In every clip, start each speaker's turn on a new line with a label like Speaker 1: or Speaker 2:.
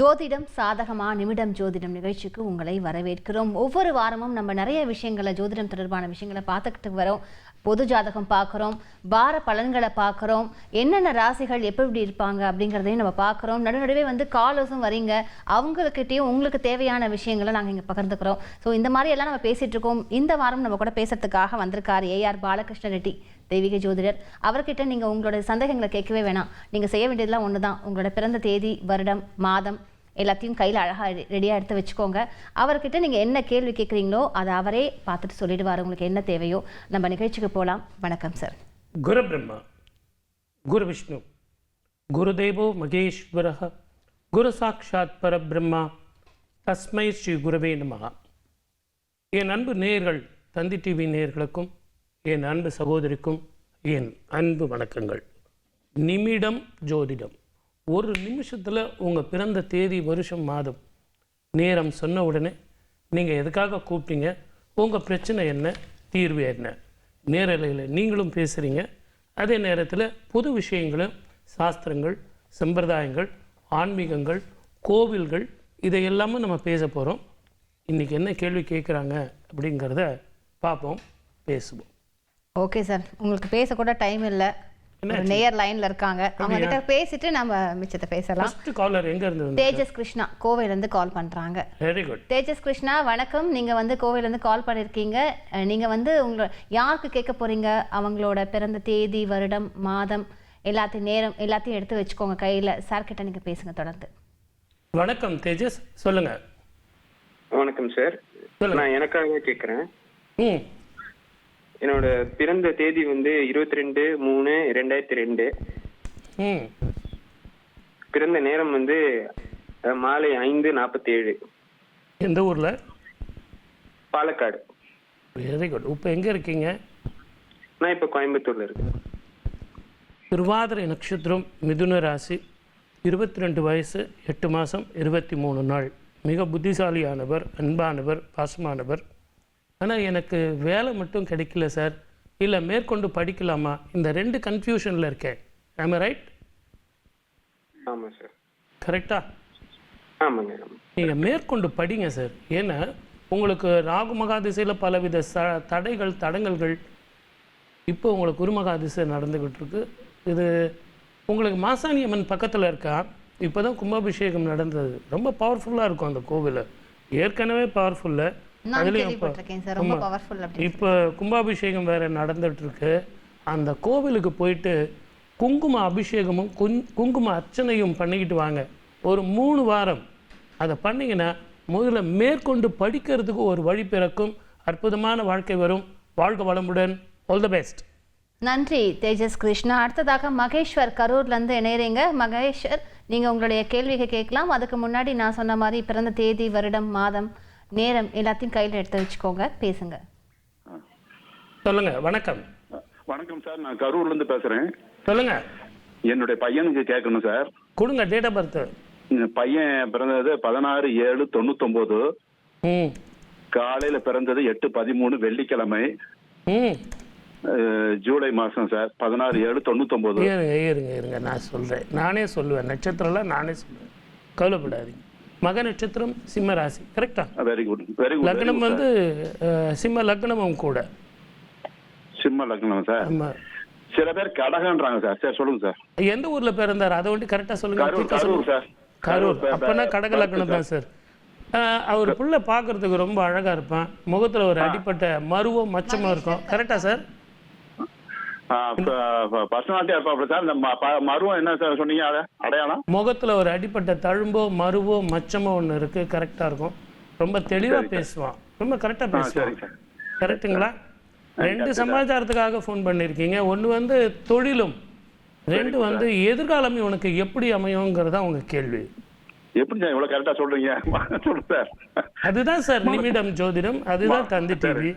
Speaker 1: ஜோதிடம் சாதகமா நிமிடம் ஜோதிடம் நிகழ்ச்சிக்கு உங்களை வரவேற்கிறோம். ஒவ்வொரு வாரமும் நம்ம நிறைய விஷயங்களை ஜோதிடம் தொடர்பான விஷயங்களை பார்த்துக்கிட்டு வரோம். பொது ஜாதகம் பார்க்குறோம், வார பலன்களை பார்க்குறோம், என்னென்ன ராசிகள் எப்படி இருப்பாங்க அப்படிங்கிறதையும் நம்ம பார்க்குறோம். நடுநடுவே காலர்ஸும் வரீங்க, அவங்கக்கிட்டையும் உங்களுக்கு தேவையான விஷயங்களை நாங்கள் இங்கே பகிர்ந்துக்கிறோம். ஸோ இந்த மாதிரி எல்லாம் நம்ம பேசிகிட்டு இருக்கோம். இந்த வாரம் நம்ம கூட பேசுறதுக்காக வந்திருக்கார் ஏஆர் பாலகிருஷ்ண ரெட்டி, தெய்வீக ஜோதிடர். அவர்கிட்ட நீங்கள் உங்களோட சந்தேகங்களை கேட்கவே வேணாம். நீங்கள் செய்ய வேண்டியதெல்லாம் ஒன்று தான், உங்களோட பிறந்த தேதி, வருடம், மாதம் எல்லாத்தையும் கையில் அழகாக ரெடியாக எடுத்து வச்சுக்கோங்க. அவர்கிட்ட நீங்கள் என்ன கேள்வி கேட்குறீங்களோ அதை அவரே பார்த்துட்டு சொல்லிடுவார், உங்களுக்கு என்ன தேவையோ. நம்ம நிகழ்ச்சிக்கு போகலாம். வணக்கம் சார்.
Speaker 2: குரு பிரம்மா, குரு விஷ்ணு, குரு தேவோ மகேஸ்வர, குரு சாட்சாத் பரபிரம்மா, தஸ்மை ஸ்ரீ குருவே நமஹ. என் அன்பு நேயர்கள், தந்தி டிவி நேயர்களுக்கும் என் அன்பு சகோதரிக்கும் என் அன்பு வணக்கங்கள். நிமிடம் ஜோதிடம். ஒரு நிமிஷத்தில் உங்கள் பிறந்த தேதி, வருஷம், மாதம், நேரம் சொன்ன உடனே நீங்கள் எதுக்காக கூப்பிட்டீங்க, உங்கள் பிரச்சனை என்ன, தீர்வு என்ன, நேரலையில் நீங்களும் பேசுகிறீங்க. அதே நேரத்தில் பொது விஷயங்களும், சாஸ்திரங்கள், சம்பிரதாயங்கள், ஆன்மீகங்கள், கோவில்கள், இதையெல்லாமும் நம்ம பேச போகிறோம். இன்றைக்கி என்ன கேள்வி கேட்குறாங்க அப்படிங்கிறத பார்ப்போம், பேசுவோம்.
Speaker 1: ஓகே சார், உங்களுக்கு பேசக்கூட டைம் இல்லை, நேயர் லைன்ல இருக்காங்க, அவங்க கிட்ட பேசிட்டு நம்ம மிச்சத்தை பேசலாம்.
Speaker 2: ஃபர்ஸ்ட் காலர் எங்க இருந்து?
Speaker 1: தேஜஸ் கிருஷ்ணா கோவையில இருந்து கால் பண்றாங்க.
Speaker 2: Very good.
Speaker 1: தேஜஸ் கிருஷ்ணா வணக்கம். நீங்க கோவையில இருந்து கால் பண்ணிருக்கீங்க. நீங்க உங்களோட யாருக்கு கேட்க போறீங்க, அவங்களோட பிறந்த தேதி, வருடம், மாதம் எல்லாத்தையும், நேரம் எல்லாத்தையும் எடுத்து வச்சுக்கோங்க கையில. சார் கிட்ட நீங்க பேசுங்க தொடர்ந்து.
Speaker 2: வணக்கம் தேஜஸ், சொல்லுங்க.
Speaker 3: வணக்கம் சார், நான் எனக்காக கேட்குறேன். என்னோட பிறந்த தேதி 22/3/2002. பிறந்த நேரம் மாலை 5:47.
Speaker 2: எந்த ஊர்ல?
Speaker 3: பாலக்காடு.
Speaker 2: Very good. இப்போ எங்க இருக்கீங்க?
Speaker 3: நான் இப்போ கோயம்புத்தூர்ல இருக்கேன்.
Speaker 2: திருவாதிரை நட்சத்திரம், மிதுன ராசி, 22 வயசு 8 மாதம் 23 நாள். மிக புத்திசாலியானவர், அன்பானவர், பாசமானவர். ஆனால் எனக்கு வேலை மட்டும் கிடைக்கல சார், இல்லை மேற்கொண்டு படிக்கலாமா, இந்த 2 கன்ஃபியூஷனில் இருக்கேன். ஆம் ரைட்?
Speaker 3: ஆமாம் சார்.
Speaker 2: கரெக்டா?
Speaker 3: ஆமாங்க.
Speaker 2: நீங்கள் மேற்கொண்டு படிங்க சார். ஏன்னா உங்களுக்கு ராகு மகாதிசையில் பலவித தடைகள், தடங்கல்கள். இப்போ உங்களுக்கு குருமகாதிசை நடந்துக்கிட்டு இருக்கு. இது உங்களுக்கு மாசாணி அம்மன் பக்கத்தில் இருக்கா? இப்போ தான் கும்பாபிஷேகம் நடந்தது, ரொம்ப பவர்ஃபுல்லாக இருக்கும் அந்த கோவில். ஏற்கனவே பவர்ஃபுல்ல, அதுலேயும் இப்போ கும்பாபிஷேகம் வேற நடந்துட்டு இருக்கு. அந்த கோவிலுக்கு போயிட்டு குங்கும அபிஷேகமும் குங்கும அர்ச்சனையும் பண்ணிக்கிட்டு வாங்க. ஒரு 3 வாரம் அதை பண்ணிங்கன்னா முதல்ல மேற்கொண்டு படிக்கிறதுக்கு ஒரு வழி பிறக்கும். அற்புதமான வாழ்க்கை வரும். வாழ்க வளமுடன். All the best.
Speaker 1: நன்றி தேஜஸ் கிருஷ்ணா. அடுத்ததாக மகேஸ்வர் கரூர்லேருந்து இணையறீங்க. மகேஸ்வர், நீங்கள் உங்களுடைய கேள்வியை கேட்கலாம். அதுக்கு முன்னாடி நான் சொன்ன மாதிரி பிறந்த தேதி, வருடம், மாதம், நேரம் எல்லாத்தையும் கையில் எடுத்து வச்சுக்கோங்க, பேசுங்க.
Speaker 2: சொல்லுங்க. வணக்கம்.
Speaker 4: வணக்கம் சார், நான் கரூர்ல இருந்து பேசுறேன்.
Speaker 2: சொல்லுங்க.
Speaker 4: என்னுடைய பையனுக்கு கேட்கணும் சார்.
Speaker 2: கொடுங்க டேட் ஆஃப் பர்த்.
Speaker 4: பையன் பிறந்தது 16/7/99. காலையில பிறந்தது 8/13 வெள்ளிக்கிழமை. ஜூலை மாசம் சார், 16/7/99.
Speaker 2: இருங்க நான் சொல்றேன், நானே சொல்லுவேன். நட்சத்திரம்லாம் நானே சொல்லுவேன், கவலைப்படாதீங்க. மக நட்சத்திரம், சிம்ம ராசி. கரெக்டா?
Speaker 4: Very good, very good.
Speaker 2: லக்னம் சிம்ம லக்னமும் கூட.
Speaker 4: சிம்ம லக்னம் சார். சில பேர் கடகன்றாங்க சார். சார் சொல்லுங்க சார்.
Speaker 2: எந்த ஊர்ல பிறந்தார் அதை வந்து கரெக்டா சொல்லுங்க.
Speaker 4: கரூர் சார்.
Speaker 2: கரூர். அப்பனா கடக லக்னம் தான் சார். அவர் புள்ள பார்க்கறதுக்கு ரொம்ப அழகா இருப்பான். முகத்துல ஒரு அடிப்பட்ட மருவோ மச்சமோ இருக்கும். கரெக்டா சார்?
Speaker 4: பர்சனாலிட்டியா இருப்பாப்ல சார். இந்த மருவம் என்ன சார் சொன்னீங்க, அடையாளம்?
Speaker 2: முகத்துல ஒரு அடிப்பட்ட தழும்போ மருவோ மச்சமோ ஒன்று இருக்கு. கரெக்டா இருக்கும். ரொம்ப தெளிவா பேசுவான், ரொம்ப கரெக்டா பேசுவான். கரெக்டுங்களா? 2 சமாச்சாரத்துக்காக ஃபோன் பண்ணியிருக்கீங்க. ஒன்று தொழிலும், 2 எதிர்காலம் உனக்கு எப்படி அமையுங்கிறதா உங்க கேள்வி.
Speaker 4: எப்படி சார் இவ்வளவு கரெக்டா சொல்றீங்க? சொல்லுங்க சார்.
Speaker 2: அதுதான் சார் நிமிடம் ஜோதிடம், அதுதான் தந்தி டிவி.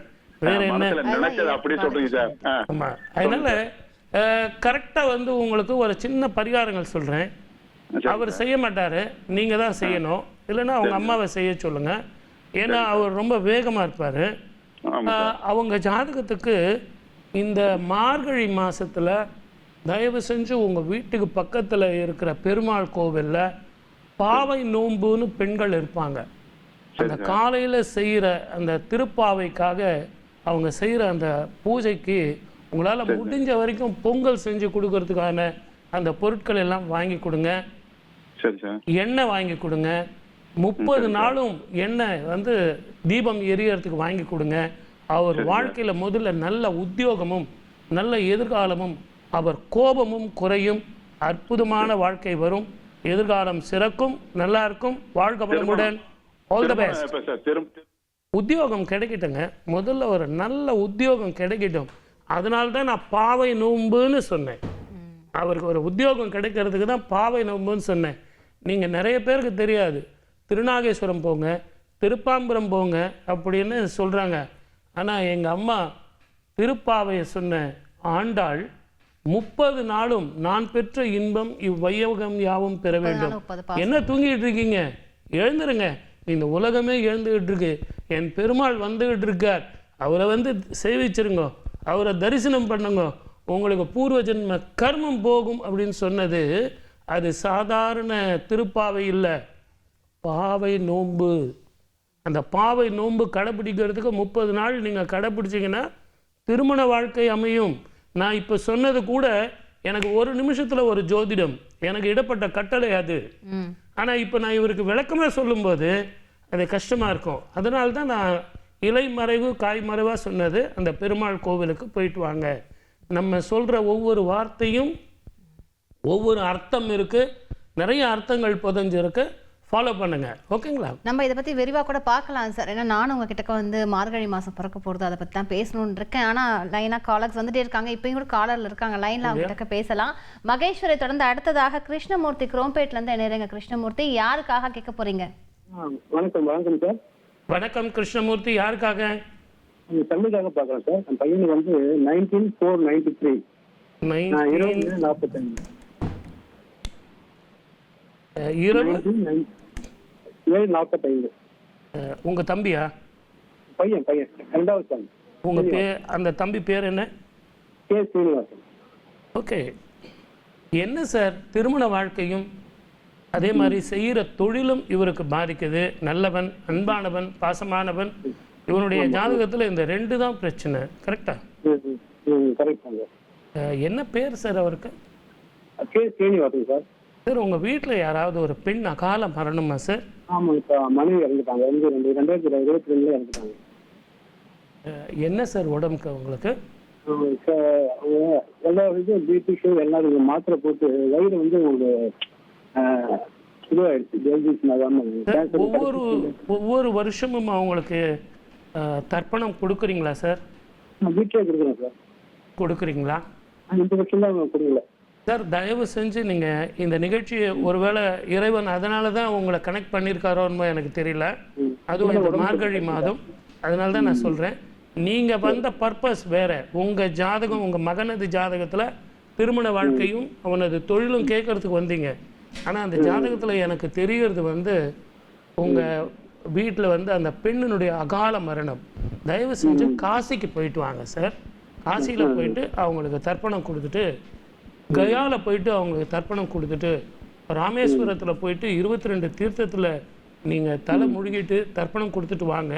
Speaker 2: வேற என்ன
Speaker 4: அப்படி சொல்றீங்க சார்?
Speaker 2: ஆமா. அதனால கரெக்டா உங்களுக்கு ஒரு சின்ன பரிகாரங்கள் சொல்றேன். அவர் செய்ய மாட்டாரு, நீங்க தான் செய்யணும். இல்லைன்னா அவங்க அம்மாவை செய்ய சொல்லுங்க. ஏன்னா அவர் ரொம்ப வேகமா இருப்பாரு. அவங்க ஜாதகத்துக்கு இந்த மார்கழி மாசத்துல தயவு செஞ்சு உங்கள் வீட்டுக்கு பக்கத்தில் இருக்கிற பெருமாள் கோவிலில் பாவை நோன்புன்னு பெண்கள் இருப்பாங்க. அந்த காலையில் செய்கிற அந்த திருப்பாவைக்காக அவங்க செய்கிற அந்த பூஜைக்கு உங்களால் முடிஞ்ச வரைக்கும் பொங்கல் செஞ்சு கொடுக்கறதுக்கான அந்த பொருட்கள் எல்லாம் வாங்கி கொடுங்க.
Speaker 4: சரி சார்.
Speaker 2: எண்ணெய் வாங்கி கொடுங்க. 30 நாளும் எண்ணெய் வந்து தீபம் எரியறதுக்கு வாங்கி கொடுங்க. அவர் வாழ்க்கையில் முதல்ல நல்ல உத்தியோகமும் நல்ல எதிர்காலமும், அவர் கோபமும் குறையும், அற்புதமான வாழ்க்கை வரும், எதிர்காலம் சிறக்கும், நல்லா இருக்கும். வாழ்க வளமுடன். All the best. உத்தியோகம் கிடைக்கட்டுங்க. முதல்ல ஒரு நல்ல உத்தியோகம் கிடைக்கட்டும். அதனால தான் நான் பாவை நோன்புன்னு சொன்னேன். அவருக்கு ஒரு உத்தியோகம் கிடைக்கிறதுக்கு தான் பாவை நோன்புன்னு சொன்னேன். நீங்கள் நிறைய பேருக்கு தெரியாது. திருநாகேஸ்வரம் போங்க, திருப்பாம்பரம் போங்க அப்படின்னு சொல்கிறாங்க. ஆனால் எங்கள் அம்மா திருப்பாவையை சொன்ன ஆண்டாள் 30 நாளும் நான் பெற்ற இன்பம் இவ்வையகம் யாவும் பெற வேண்டும். என்ன தூங்கிட்டு இருக்கீங்க? எழுந்துருங்க. இந்த உலகமே எழுந்துகிட்டு இருக்கு. என் பெருமாள் வந்துகிட்டு இருக்கார். அவரை வந்து சேவிச்சிருங்க, அவரை தரிசனம் பண்ணுங்க, உங்களுக்கு பூர்வ ஜென்ம கர்மம் போகும் அப்படின்னு சொன்னது அது சாதாரண திருப்பாவை இல்லை, பாவை நோன்பு. அந்த பாவை நோன்பு கடைப்பிடிக்கிறதுக்கு 30 நாள் நீங்கள் கடைப்பிடிச்சிங்கன்னா திருமண வாழ்க்கை அமையும். நான் இப்போ சொன்னது கூட எனக்கு ஒரு நிமிஷத்தில் ஒரு ஜோதிடம், எனக்கு இடப்பட்ட கட்டளை அது. ஆனால் இப்போ நான் இவருக்கு விளக்கமாக சொல்லும்போது அது கஷ்டமாக இருக்கும். அதனால தான் நான் இலை மறைவு காய் மறைவாக சொன்னது. அந்த பெருமாள் கோவிலுக்கு போயிட்டு வாங்க. நம்ம சொல்கிற ஒவ்வொரு வார்த்தையும் ஒவ்வொரு அர்த்தம் இருக்குது, நிறைய அர்த்தங்கள் புதஞ்சிருக்கு. ஃபாலோ பண்ணுங்க. ஓகேங்களா?
Speaker 1: நம்ம இதை பற்றி விரிவாக கூட பார்க்கலாம் சார். ஏன்னா நானும் உங்ககிட்ட வந்து மார்கழி மாதம் பிறக்க போகிறது, அதை பற்றி தான் பேசணும்னு இருக்கேன். ஆனால் லைனாக காலர்ஸ் வந்துட்டே இருக்காங்க. இப்போயும் கூட காலரில் இருக்காங்க, லைனில் அவங்ககிட்ட பேசலாம். மகேஸ்வரை தொடர்ந்து அடுத்ததாக கிருஷ்ணமூர்த்தி குரோம்பேட்லேருந்து இணையறங்க. கிருஷ்ணமூர்த்தி, யாருக்காக கேட்க போறீங்க?
Speaker 5: வணக்கம். வணக்கம் சார்.
Speaker 2: வணக்கம் கிருஷ்ணமூர்த்தி. யாருக்காக?
Speaker 5: தம்பிக்காக பார்க்குறேன் சார். என் பையனுக்கு வந்து 19/4/93. 45. 7/45.
Speaker 2: உங்க தம்பியா?
Speaker 5: பையன் ரெண்டாவது தம்பி.
Speaker 2: உங்க பேர், அந்த தம்பி பேர் என்ன?
Speaker 5: கே. ஸ்ரீனிவாசன்.
Speaker 2: ஓகே. என்ன சார், திருமண வாழ்க்கையும் அதே மாதிரி செய்கிற தொழிலும் இவருக்கு பாதிக்குது. நல்லவன், அன்பானவன், பாசமானவன். இவனுடைய ஜாதகத்தில் இந்த 2 தான் பிரச்சனை. கரெக்டா?
Speaker 5: கரெக்ட்.
Speaker 2: என்ன பேர் சார் அவருக்கு?
Speaker 5: கே. ஸ்ரீனிவாசன் சார்.
Speaker 2: சார், உங்கள் வீட்டில் யாராவது ஒரு பெண் அகால மரணமா சார்?
Speaker 5: ஆமாம், இப்போ மனைவி இறந்துட்டாங்க. 2022 இறந்துட்டாங்க.
Speaker 2: என்ன சார் உடம்புக்கு உங்களுக்கு?
Speaker 5: எல்லா இதுவும் பிபி ஷோ எல்லாரும் மாத்திரை போட்டு வயிறு வந்து உங்களுக்கு
Speaker 2: ஒவ்வொரு வருஷமும் அவங்களுக்கு தர்ப்பணம் கொடுக்குறீங்களா சார்?
Speaker 5: வீட்டிலே கொடுக்குறேன் சார்.
Speaker 2: கொடுக்குறீங்களா?
Speaker 5: இந்த வருஷம் தான் கொடுக்கல
Speaker 2: சார். தயவு செஞ்சு நீங்கள் இந்த நிகழ்ச்சியை, ஒருவேளை இறைவன் அதனால தான் உங்களை கனெக்ட் பண்ணியிருக்காரோன்னு எனக்கு தெரியல. அதுவும் இந்த மார்கழி மாதம், அதனால தான் நான் சொல்கிறேன். நீங்கள் வந்த பர்பஸ் வேறு. உங்கள் ஜாதகம், உங்கள் மகனது ஜாதகத்தில் திருமண வாழ்க்கையும் அவனது தொழிலும் கேட்கறதுக்கு வந்தீங்க. ஆனால் அந்த ஜாதகத்தில் எனக்கு தெரிகிறது வந்து உங்கள் வீட்டில் வந்து அந்த பெண்ணினுடைய அகால மரணம். தயவு செஞ்சு காசிக்கு போயிட்டு வாங்க சார். காசியில் போயிட்டு அவங்களுக்கு தர்ப்பணம் கொடுத்துட்டு, கயாவில் போயிட்டு அவங்களுக்கு தர்ப்பணம் கொடுத்துட்டு, ராமேஸ்வரத்தில் போயிட்டு 22 தீர்த்தத்தில் நீங்கள் தலை முழுகிட்டு தர்ப்பணம் கொடுத்துட்டு வாங்க.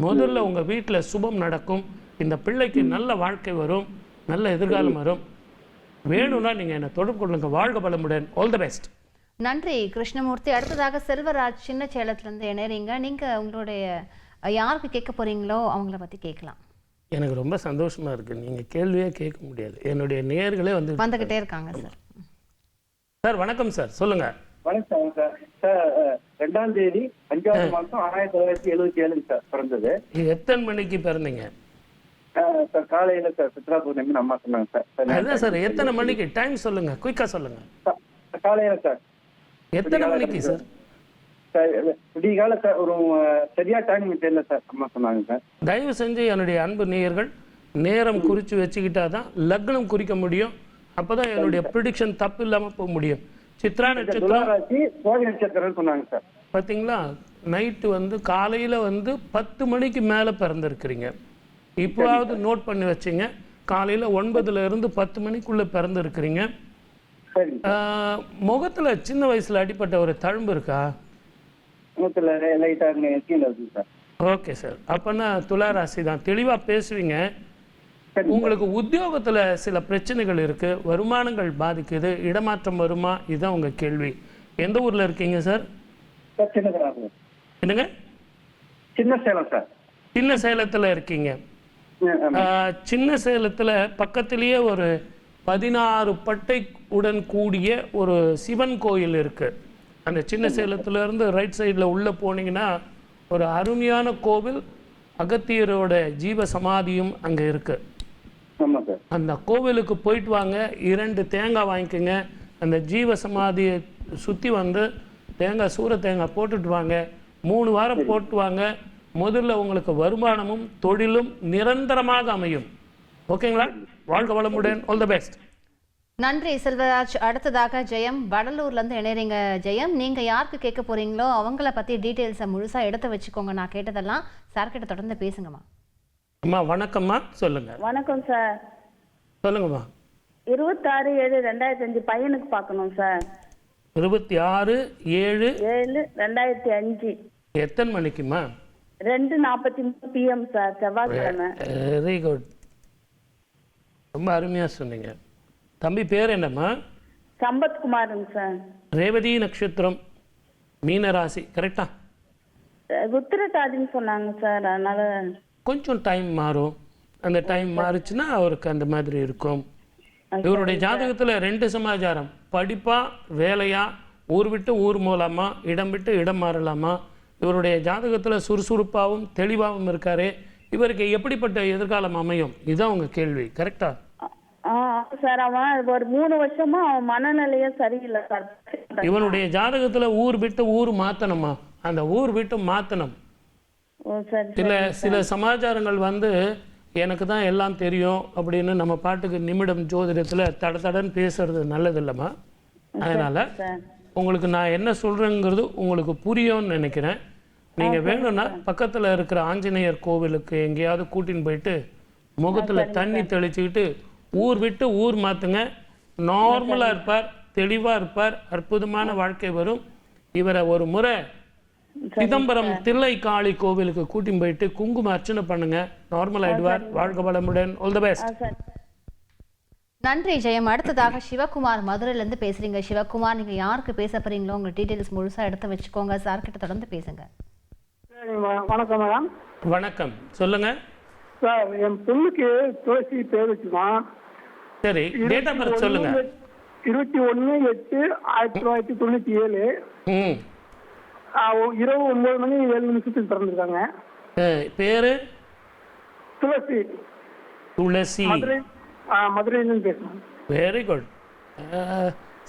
Speaker 2: முதல்ல உங்கள் வீட்டில் சுபம் நடக்கும். இந்த பிள்ளைக்கு நல்ல வாழ்க்கை வரும், நல்ல எதிர்காலம் வரும். வேணும்னா நீங்கள் என்னை தொடர்பு கொள்ளுங்க. வாழ்க வளமுடன். All the best.
Speaker 1: நன்றி கிருஷ்ணமூர்த்தி. அடுத்ததாக செல்வராஜ் சின்ன சேலத்துலேருந்து இணையறீங்க. நீங்கள் உங்களுடைய யாருக்கு கேட்க போகிறீங்களோ அவங்கள பற்றி கேட்கலாம்.
Speaker 2: எனக்கு ரொம்ப சந்தோஷமாக இருக்குது. நீங்கள் கேள்வியே கேட்க முடியாது. என்னுடைய நேயர்களே
Speaker 1: வந்துக்கிட்டே இருக்காங்க சார்.
Speaker 2: சார் வணக்கம் சார், சொல்லுங்கள்.
Speaker 5: வணக்கம் சார். சார் 2ஆம் தேதி 5வது மாதம் 1977 சார் பிறந்தது.
Speaker 2: எத்தனை மணிக்கு பிறந்தீங்க
Speaker 5: சார்? காலையில் சார். சித்ரா பூர்ணிமின்னு அம்மா சொன்னாங்க சார்.
Speaker 2: அதுதான் சார். எத்தனை மணிக்கு? டைம் சொல்லுங்க, குயிக்காக சொல்லுங்க.
Speaker 5: காலையில் சார்.
Speaker 2: எத்தனை மணிக்கு சார்?
Speaker 5: Sir விடிகால sir. ஒரு சரியா டைம் தெரியல சார், அம்மா சொன்னாங்க சார்.
Speaker 2: தயவு செஞ்சு என்னுடைய அன்பு நேயர்கள் நேரம் குறித்து வச்சுக்கிட்டா தான் லக்னம் குறிக்க முடியும். அப்போதான் என்னுடைய ப்ரிடிக்ஷன் தப்பு இல்லாமல் போக முடியும். சித்ரா நட்சத்திரம்,
Speaker 5: சோழ நட்சத்திரம் சொன்னாங்க சார்.
Speaker 2: பார்த்தீங்களா? நைட்டு வந்து காலையில் வந்து 10 மணிக்கு மேலே பிறந்திருக்கிறீங்க. இப்போவாவது நோட் பண்ணி வச்சிங்க. காலையில் 9ல இருந்து 10 மணிக்குள்ளே பிறந்திருக்கிறீங்க.
Speaker 5: சரிங்க.
Speaker 2: முகத்துல சின்ன வயசுல அடிப்பட்ட ஒரு தழும்பு இருக்கா?
Speaker 5: முகத்துல லைட்டா கீழே இருக்கு சார்.
Speaker 2: ஓகே சார், அப்பனா துலா ராசி தான். தெளிவா பேசுவீங்க.
Speaker 5: சரிங்க.
Speaker 2: உங்களுக்கு உத்தியோகத்துல சில பிரச்சனைகள் இருக்கு, வருமானங்கள் பாதிக்குது, இடமாற்றம் வருமா? இதுதான் உங்க கேள்வி. எந்த ஊர்ல இருக்கீங்க சார்?
Speaker 5: சார் சின்ன சேலம்.
Speaker 2: என்னங்க?
Speaker 5: சின்ன சேலம் சார்.
Speaker 2: சின்ன சேலத்துல இருக்கீங்க. சின்ன சேலத்துல பக்கத்திலேயே ஒரு 16 பட்டை உடன் கூடிய ஒரு சிவன் கோயில் இருக்கு. அந்த சின்ன சேலத்துல இருந்து ரைட் சைடில் உள்ள போனீங்கன்னா ஒரு அருமையான கோவில், அகத்தியரோட ஜீவ சமாதியும் அங்க இருக்கு.
Speaker 5: ஆமா சார்.
Speaker 2: அந்த கோவிலுக்கு போயிட்டு வாங்க, 2 தேங்காய் வாங்கிக்கோங்க. அந்த ஜீவ சமாதியை சுற்றி வந்து தேங்காய், சூற தேங்காய் போட்டுட்டு வாங்க. 3 வாரம் போட்டு வாங்க. முதல்ல உங்களுக்கு வருமானமும் தொழிலும் நிரந்தரமாக அமையும். ஓகேங்களா? வாழ்க வளமுடன். All the best.
Speaker 1: நன்றி செல்வராஜ். அடுத்ததாக ஜெயம் வடலூர்ல இருந்து இணையறீங்க. ஜெயம், நீங்க யாருக்கு கேட்க போறீங்களோ அவங்கள பத்தி டீட்டெயில்ஸை முழுசா எடுத்து வச்சுக்கோங்க. நான் கேட்டதெல்லாம் சார் கிட்ட தொடர்ந்து பேசுங்கம்மா.
Speaker 2: அம்மா வணக்கம்மா, சொல்லுங்க.
Speaker 6: வணக்கம் சார்.
Speaker 2: சொல்லுங்கம்மா.
Speaker 6: 26/7/2005 பையனுக்கு பார்க்கணும் சார்.
Speaker 2: 26/7/2005.
Speaker 6: 7/2005
Speaker 2: எத்தனை மணிக்குமா?
Speaker 6: 2:43 PM சார், செவ்வாய்க்கிழமை.
Speaker 2: வெரி குட், ரொம்ப அருமையா சொன்னீங்க. தம்பி பேர் என்னம்மா?
Speaker 6: சம்பத்குமாருங்க சார்.
Speaker 2: ரேவதி நட்சத்திரம், மீனராசி, கரெக்டா?
Speaker 6: உத்திரட்டாதின்னு சொன்னாங்க சார், அதனால
Speaker 2: கொஞ்சம் டைம் மாறும். அந்த டைம் மாறுச்சுன்னா அவருக்கு அந்த மாதிரி இருக்கும். இவருடைய ஜாதகத்துல 2 சமாச்சாரம், படிப்பா வேலையா, ஊர் விட்டு ஊர் மூலமா, இடம் விட்டு இடம் மாறலாமா. இவருடைய ஜாதகத்துல சுறுசுறுப்பாகவும் தெளிவாகவும் இருக்காரு. இவருக்கு எப்படிப்பட்ட எதிர்காலம் அமையும்? இதுதான் உங்க கேள்வி, கரெக்டா?
Speaker 6: சார், அவன் ஒரு 3 வருஷமா அவன் மனநிலையே சரியில்லை சார்.
Speaker 2: இவனுடைய ஜாதகத்துல ஊர் விட்டு ஊர் மாத்தணுமா? அந்த ஊர் விட்டு மாத்தணும். சில சமாச்சாரங்கள் வந்து எனக்கு தான் எல்லாம் தெரியும் அப்படின்னு நம்ம பாட்டுக்கு நிமிடம் ஜோதிடத்துல தடன்னு பேசுறது நல்லது இல்லைம்மா. அதனால உங்களுக்கு நான் என்ன சொல்றேங்கிறது உங்களுக்கு புரியும்னு நினைக்கிறேன். நீங்க வேணும்னா பக்கத்துல இருக்கிற ஆஞ்சநேயர் கோவிலுக்கு எங்கேயாவது கூட்டின்னு போயிட்டு முகத்துல தண்ணி தெளிச்சுக்கிட்டு ஊர் விட்டு ஊர் மாத்துங்க. நார்மலா இருப்பார், தெளிவா இருப்பார், அற்புதமான வாழ்க்கை வரும். இவரை ஒரு முறை சிதம்பரம் தில்லை காளி கோவிலுக்கு கூட்டின்னு போயிட்டு குங்கும அர்ச்சனை பண்ணுங்க, நார்மல் ஆயிடுவார். வாழ்க வளமுடன். All the best.
Speaker 1: நன்றி ஜெயம். அடுத்ததாக சிவகுமார் மதுரையில இருந்து பேசுறீங்க. சிவகுமார், நீங்க யாருக்கு பேச போறீங்களோ உங்க டீடைல்ஸ் முழுசா எடுத்து வச்சுக்கோங்க. சார் கிட்ட தொடர்ந்து பேசுங்க.
Speaker 5: வணக்கம் மேடம்.
Speaker 2: வணக்கம், சொல்லுங்க
Speaker 5: சார். என் பொண்ணுக்கு துளசி பேர் வச்சுமா.
Speaker 2: சரி, டேட் ஆஃப் பர்த் சொல்லுங்க.
Speaker 5: 21/8/1997 இரவு 9:07 பிறந்திருக்காங்க.
Speaker 2: பேரு
Speaker 5: துளசி.
Speaker 2: துளசி,
Speaker 5: மதுரையிலிருந்து பேசுறேன்.
Speaker 2: Very good.